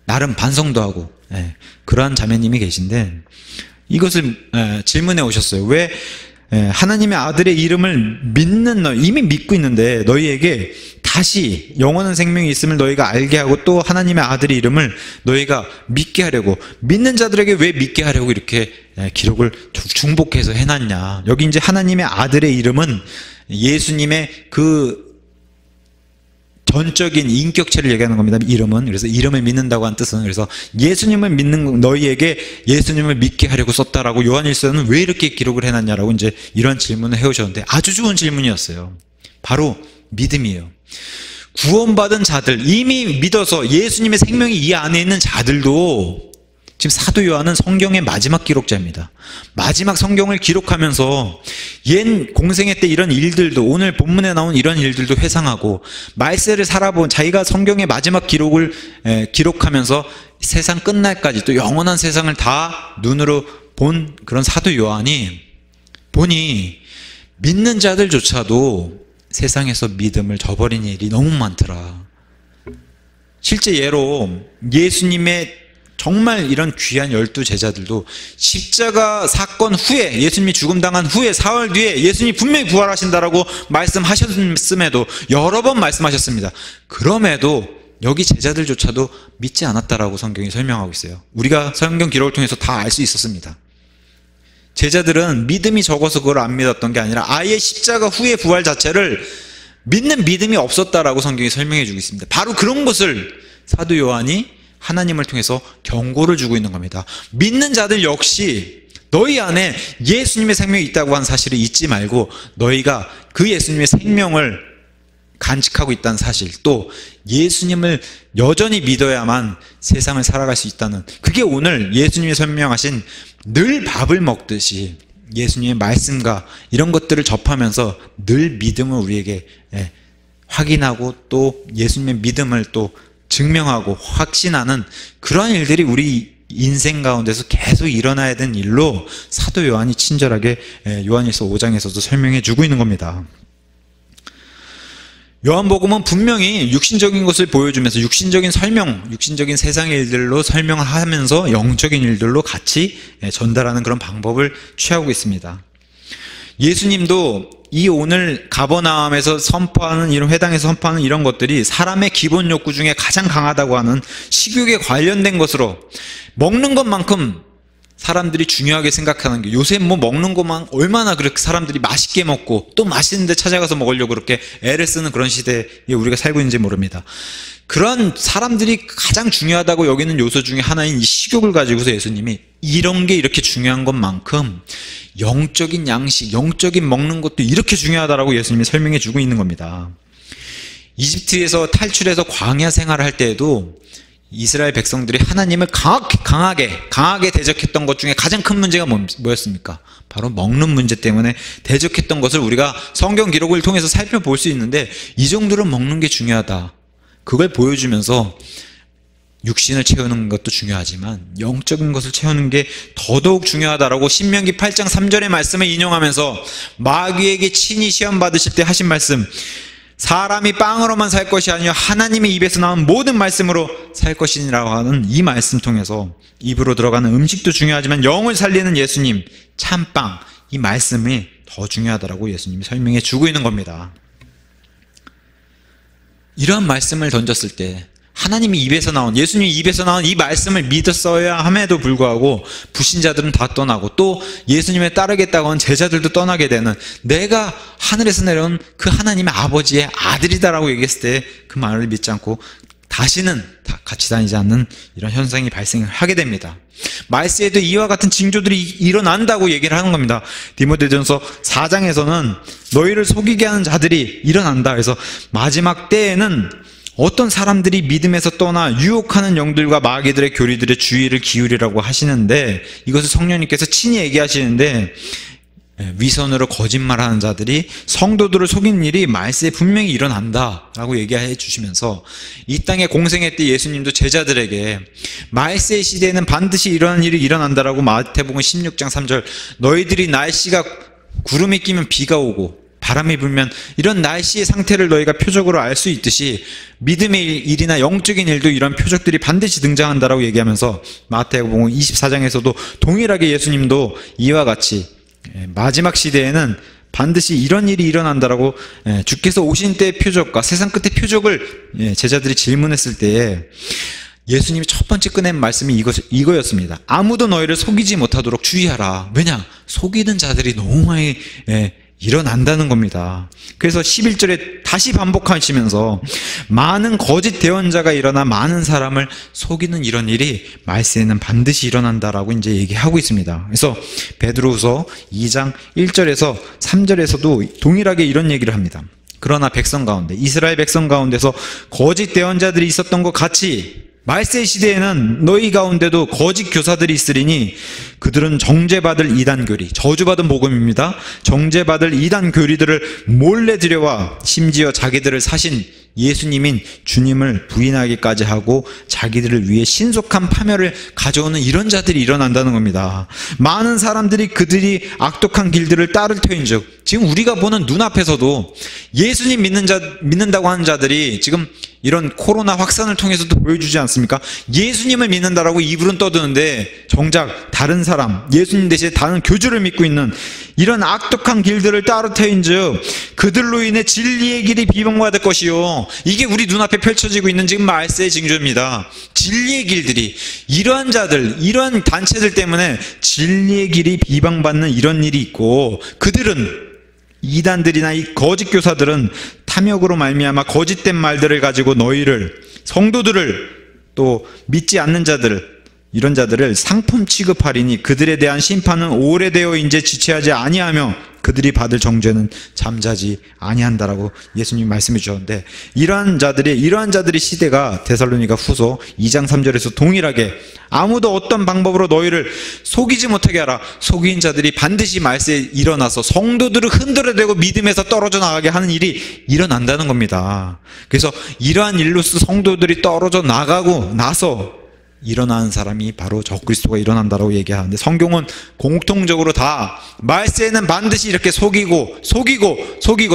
나름 반성도 하고 그러한 자매님이 계신데 이것을 질문해 오셨어요. 왜 하나님의 아들의 이름을 믿는 너희, 이미 믿고 있는데 너희에게 다시 영원한 생명이 있음을 너희가 알게 하고 또 하나님의 아들의 이름을 너희가 믿게 하려고, 믿는 자들에게 왜 믿게 하려고 이렇게 기록을 중복해서 해놨냐. 여기 이제 하나님의 아들의 이름은 예수님의 그 전적인 인격체를 얘기하는 겁니다. 이름은. 그래서 이름을 믿는다고 한 뜻은, 그래서 예수님을 믿는 너희에게 예수님을 믿게 하려고 썼다라고 요한일서는 왜 이렇게 기록을 해놨냐라고 이제 이런 질문을 해오셨는데 아주 좋은 질문이었어요. 바로 믿음이에요. 구원받은 자들, 이미 믿어서 예수님의 생명이 이 안에 있는 자들도, 지금 사도 요한은 성경의 마지막 기록자입니다. 마지막 성경을 기록하면서 옛 공생애 때 이런 일들도, 오늘 본문에 나온 이런 일들도 회상하고 말세를 살아본, 자기가 성경의 마지막 기록을 기록하면서 세상 끝날까지 또 영원한 세상을 다 눈으로 본 그런 사도 요한이 보니 믿는 자들조차도 세상에서 믿음을 저버린 일이 너무 많더라. 실제 예로 예수님의 정말 이런 귀한 12제자들도 십자가 사건 후에, 예수님이 죽음당한 후에 사흘 뒤에 예수님이 분명히 부활하신다라고 말씀하셨음에도 여러 번 말씀하셨습니다. 그럼에도 여기 제자들조차도 믿지 않았다라고 성경이 설명하고 있어요. 우리가 성경 기록을 통해서 다 알 수 있었습니다. 제자들은 믿음이 적어서 그걸 안 믿었던 게 아니라 아예 십자가 후의 부활 자체를 믿는 믿음이 없었다라고 성경이 설명해 주고 있습니다. 바로 그런 것을 사도 요한이 하나님을 통해서 경고를 주고 있는 겁니다. 믿는 자들 역시 너희 안에 예수님의 생명이 있다고 하는 사실을 잊지 말고 너희가 그 예수님의 생명을 간직하고 있다는 사실, 또 예수님을 여전히 믿어야만 세상을 살아갈 수 있다는, 그게 오늘 예수님이 설명하신 늘 밥을 먹듯이 예수님의 말씀과 이런 것들을 접하면서 늘 믿음을 우리에게 확인하고 또 예수님의 믿음을 또 증명하고 확신하는 그러한 일들이 우리 인생 가운데서 계속 일어나야 되는 일로 사도 요한이 친절하게 요한일서 5장에서도 설명해 주고 있는 겁니다. 요한복음은 분명히 육신적인 것을 보여주면서 육신적인 설명, 육신적인 세상의 일들로 설명을 하면서 영적인 일들로 같이 전달하는 그런 방법을 취하고 있습니다. 예수님도 이 오늘 가버나움에서 선포하는, 이런 회당에서 선포하는 이런 것들이 사람의 기본 욕구 중에 가장 강하다고 하는 식욕에 관련된 것으로, 먹는 것만큼 사람들이 중요하게 생각하는 게, 요새 뭐 먹는 것만 얼마나 그렇게 사람들이 맛있게 먹고 또 맛있는 데 찾아가서 먹으려고 그렇게 애를 쓰는 그런 시대에 우리가 살고 있는지 모릅니다. 그런 사람들이 가장 중요하다고 여기는 요소 중에 하나인 이 식욕을 가지고서 예수님이 이런 게 이렇게 중요한 것만큼 영적인 양식, 영적인 먹는 것도 이렇게 중요하다라고 예수님이 설명해 주고 있는 겁니다. 이집트에서 탈출해서 광야 생활을 할 때에도 이스라엘 백성들이 하나님을 강하게 대적했던 것 중에 가장 큰 문제가 뭐였습니까? 바로 먹는 문제 때문에 대적했던 것을 우리가 성경 기록을 통해서 살펴볼 수 있는데, 이 정도로 먹는 게 중요하다, 그걸 보여주면서 육신을 채우는 것도 중요하지만 영적인 것을 채우는 게 더더욱 중요하다라고 신명기 8장 3절의 말씀을 인용하면서 마귀에게 친히 시험 받으실 때 하신 말씀, 사람이 빵으로만 살 것이 아니라 하나님의 입에서 나온 모든 말씀으로 살 것이라고 하는 이 말씀 통해서 입으로 들어가는 음식도 중요하지만 영을 살리는 예수님, 참빵, 이 말씀이 더 중요하다라고 예수님이 설명해 주고 있는 겁니다. 이러한 말씀을 던졌을 때 하나님이 입에서 나온, 예수님 입에서 나온 이 말씀을 믿었어야 함에도 불구하고 불신자들은 다 떠나고 또 예수님에 따르겠다고 한 제자들도 떠나게 되는, 내가 하늘에서 내려온 그 하나님의 아버지의 아들이다라고 얘기했을 때 그 말을 믿지 않고 다시는 같이 다니지 않는 이런 현상이 발생하게 됩니다. 말세에도 이와 같은 징조들이 일어난다고 얘기를 하는 겁니다. 디모데전서 4장에서는 너희를 속이게 하는 자들이 일어난다. 그래서 마지막 때에는 어떤 사람들이 믿음에서 떠나 유혹하는 영들과 마귀들의 교리들의 주의를 기울이라고 하시는데, 이것을 성령님께서 친히 얘기하시는데, 위선으로 거짓말하는 자들이 성도들을 속이는 일이 말세에 분명히 일어난다라고 얘기해 주시면서, 이 땅에 공생애 때 예수님도 제자들에게 말세 시대에는 반드시 이러한 일이 일어난다라고 마태복음 16장 3절, 너희들이 날씨가 구름이 끼면 비가 오고 바람이 불면 이런 날씨의 상태를 너희가 표적으로 알 수 있듯이 믿음의 일이나 영적인 일도 이런 표적들이 반드시 등장한다라고 얘기하면서 마태복음 24장에서도 동일하게 예수님도 이와 같이 마지막 시대에는 반드시 이런 일이 일어난다라고, 주께서 오신 때의 표적과 세상 끝의 표적을 제자들이 질문했을 때에 예수님이 첫 번째 꺼낸 말씀이 이거였습니다. 아무도 너희를 속이지 못하도록 주의하라. 왜냐? 속이는 자들이 너무 많이 일어난다는 겁니다. 그래서 11절에 다시 반복하시면서 많은 거짓 대언자가 일어나 많은 사람을 속이는 이런 일이 말세에는 반드시 일어난다라고 이제 얘기하고 있습니다. 그래서 베드로후서 2장 1절에서 3절에서도 동일하게 이런 얘기를 합니다. 그러나 백성 가운데, 이스라엘 백성 가운데서 거짓 대언자들이 있었던 것 같이 말세 시대에는 너희 가운데도 거짓 교사들이 있으리니 그들은 정죄받을 이단 교리, 저주받은 복음입니다. 정죄받을 이단 교리들을 몰래 들여와 심지어 자기들을 사신 예수님인 주님을 부인하기까지 하고 자기들을 위해 신속한 파멸을 가져오는 이런 자들이 일어난다는 겁니다. 많은 사람들이 그들이 악독한 길들을 따를 터인즉, 지금 우리가 보는 눈앞에서도 예수님 믿는다고 하는 자들이 지금 이런 코로나 확산을 통해서도 보여주지 않습니까? 예수님을 믿는다라고 입으로는 떠드는데 정작 다른 사람, 예수님 대신에 다른 교주를 믿고 있는 이런 악독한 길들을 따를 터인즉 그들로 인해 진리의 길이 비방받을 것이요. 이게 우리 눈앞에 펼쳐지고 있는 지금 말세의 징조입니다. 진리의 길들이, 이러한 자들, 이러한 단체들 때문에 진리의 길이 비방받는 이런 일이 있고, 그들은, 이단들이나 이 거짓 교사들은 탐욕으로 말미암아 거짓된 말들을 가지고 너희를, 성도들을, 또 믿지 않는 자들, 이런 자들을 상품 취급하리니 그들에 대한 심판은 오래되어 이제 지체하지 아니하며 그들이 받을 정죄는 잠자지 아니한다라고 예수님 말씀해 주셨는데, 이러한 자들의 시대가 데살로니가 후서 2장 3절에서 동일하게 아무도 어떤 방법으로 너희를 속이지 못하게 하라. 속인 자들이 반드시 말세에 일어나서 성도들을 흔들어대고 믿음에서 떨어져 나가게 하는 일이 일어난다는 겁니다. 그래서 이러한 일로서 성도들이 떨어져 나가고 나서 일어나는 사람이 바로 적그리스도가 일어난다라고 얘기하는데, 성경은 공통적으로 다 말세에는 반드시 이렇게 속이고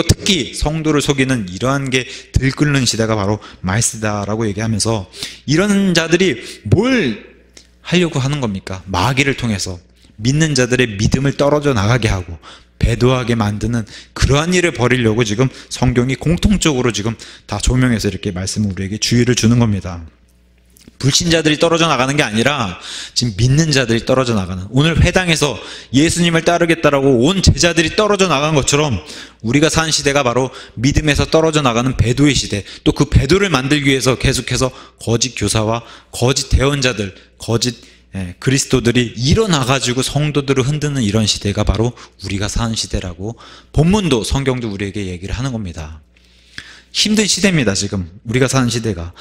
특히 성도를 속이는 이러한 게 들끓는 시대가 바로 말세다라고 얘기하면서, 이런 자들이 뭘 하려고 하는 겁니까? 마귀를 통해서 믿는 자들의 믿음을 떨어져 나가게 하고 배도하게 만드는 그러한 일을 벌이려고 지금 성경이 공통적으로 지금 다 조명해서 이렇게 말씀을 우리에게 주의를 주는 겁니다. 불신자들이 떨어져 나가는 게 아니라 지금 믿는 자들이 떨어져 나가는, 오늘 회당에서 예수님을 따르겠다라고 온 제자들이 떨어져 나간 것처럼 우리가 사는 시대가 바로 믿음에서 떨어져 나가는 배도의 시대, 또 그 배도를 만들기 위해서 계속해서 거짓 교사와 거짓 대언자들, 거짓 그리스도들이 일어나가지고 성도들을 흔드는 이런 시대가 바로 우리가 사는 시대라고 본문도 성경도 우리에게 얘기를 하는 겁니다. 힘든 시대입니다. 지금 우리가 사는 시대가.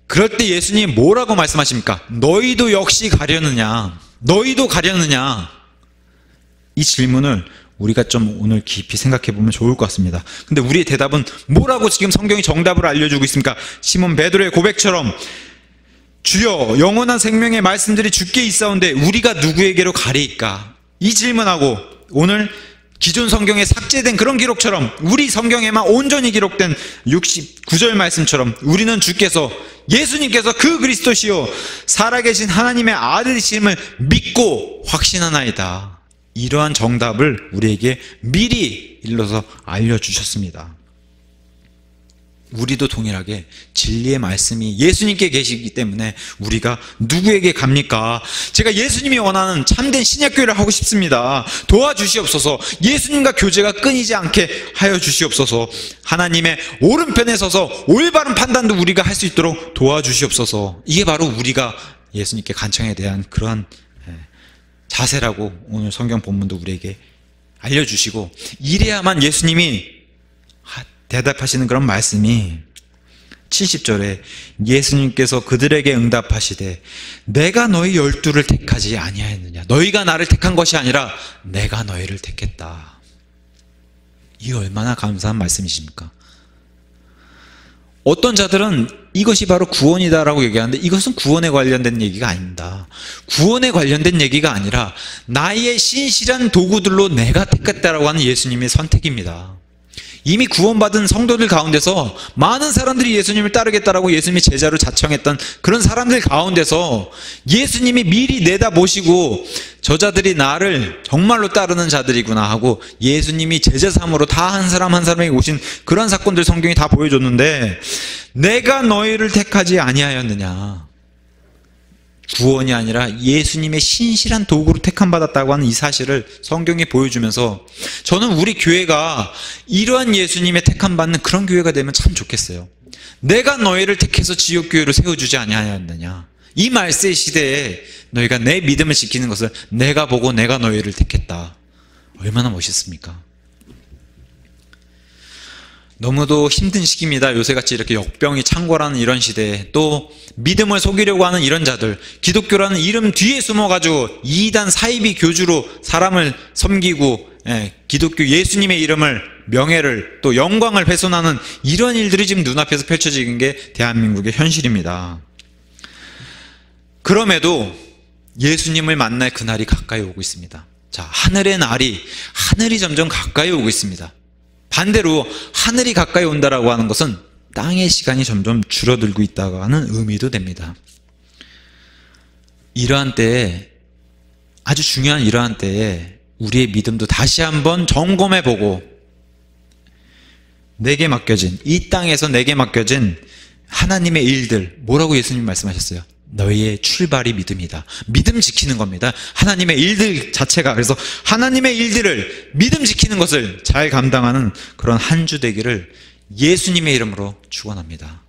그럴 때 예수님이 뭐라고 말씀하십니까? 너희도 역시 가려느냐? 너희도 가려느냐? 이 질문을 우리가 좀 오늘 깊이 생각해 보면 좋을 것 같습니다. 근데 우리의 대답은 뭐라고 지금 성경이 정답을 알려주고 있습니까? 시몬 베드로의 고백처럼 주여 영원한 생명의 말씀들이 주께 있사온데 우리가 누구에게로 가리이까? 이 질문하고 오늘 기존 성경에 삭제된 그런 기록처럼 우리 성경에만 온전히 기록된 69절 말씀처럼 우리는 주께서, 예수님께서 그 그리스도시요 살아계신 하나님의 아들이심을 믿고 확신하나이다. 이러한 정답을 우리에게 미리 일러서 알려주셨습니다. 우리도 동일하게 진리의 말씀이 예수님께 계시기 때문에 우리가 누구에게 갑니까? 제가 예수님이 원하는 참된 신약교회를 하고 싶습니다. 도와주시옵소서. 예수님과 교제가 끊이지 않게 하여 주시옵소서. 하나님의 오른편에 서서 올바른 판단도 우리가 할 수 있도록 도와주시옵소서. 이게 바로 우리가 예수님께 간청에 대한 그러한 자세라고 오늘 성경 본문도 우리에게 알려주시고, 이래야만 예수님이 대답하시는 그런 말씀이 70절에 예수님께서 그들에게 응답하시되 내가 너희 12를 택하지 아니하였느냐? 너희가 나를 택한 것이 아니라 내가 너희를 택했다. 이 얼마나 감사한 말씀이십니까? 어떤 자들은 이것이 바로 구원이다라고 얘기하는데 이것은 구원에 관련된 얘기가 아닙니다. 구원에 관련된 얘기가 아니라 나의 신실한 도구들로 내가 택했다라고 하는 예수님의 선택입니다. 이미 구원받은 성도들 가운데서 많은 사람들이 예수님을 따르겠다라고 예수님이 제자로 자청했던 그런 사람들 가운데서 예수님이 미리 내다보시고 저자들이 나를 정말로 따르는 자들이구나 하고 예수님이 제자 삼으로 다 한 사람 한 사람에게 오신 그런 사건들 성경이 다 보여줬는데, 내가 너희를 택하지 아니하였느냐? 구원이 아니라 예수님의 신실한 도구로 택함받았다고 하는 이 사실을 성경이 보여주면서 저는 우리 교회가 이러한 예수님의 택함받는 그런 교회가 되면 참 좋겠어요. 내가 너희를 택해서 지역교회로 세워주지 아니하였느냐? 이 말세 시대에 너희가 내 믿음을 지키는 것을 내가 보고 내가 너희를 택했다. 얼마나 멋있습니까? 너무도 힘든 시기입니다. 요새같이 이렇게 역병이 창궐하는 이런 시대에 또 믿음을 속이려고 하는 이런 자들, 기독교라는 이름 뒤에 숨어가지고 이단 사이비 교주로 사람을 섬기고 기독교 예수님의 이름을, 명예를 또 영광을 훼손하는 이런 일들이 지금 눈앞에서 펼쳐지는 게 대한민국의 현실입니다. 그럼에도 예수님을 만날 그날이 가까이 오고 있습니다. 자, 하늘이 점점 가까이 오고 있습니다. 반대로 하늘이 가까이 온다라고 하는 것은 땅의 시간이 점점 줄어들고 있다고 하는 의미도 됩니다. 이러한 때에, 아주 중요한 이러한 때에 우리의 믿음도 다시 한번 점검해보고 내게 맡겨진, 이 땅에서 내게 맡겨진 하나님의 일들, 뭐라고 예수님 말씀하셨어요? 너희의 출발이 믿음이다. 믿음 지키는 겁니다. 하나님의 일들 자체가. 그래서 하나님의 일들을, 믿음 지키는 것을 잘 감당하는 그런 한 주 되기를 예수님의 이름으로 축원합니다.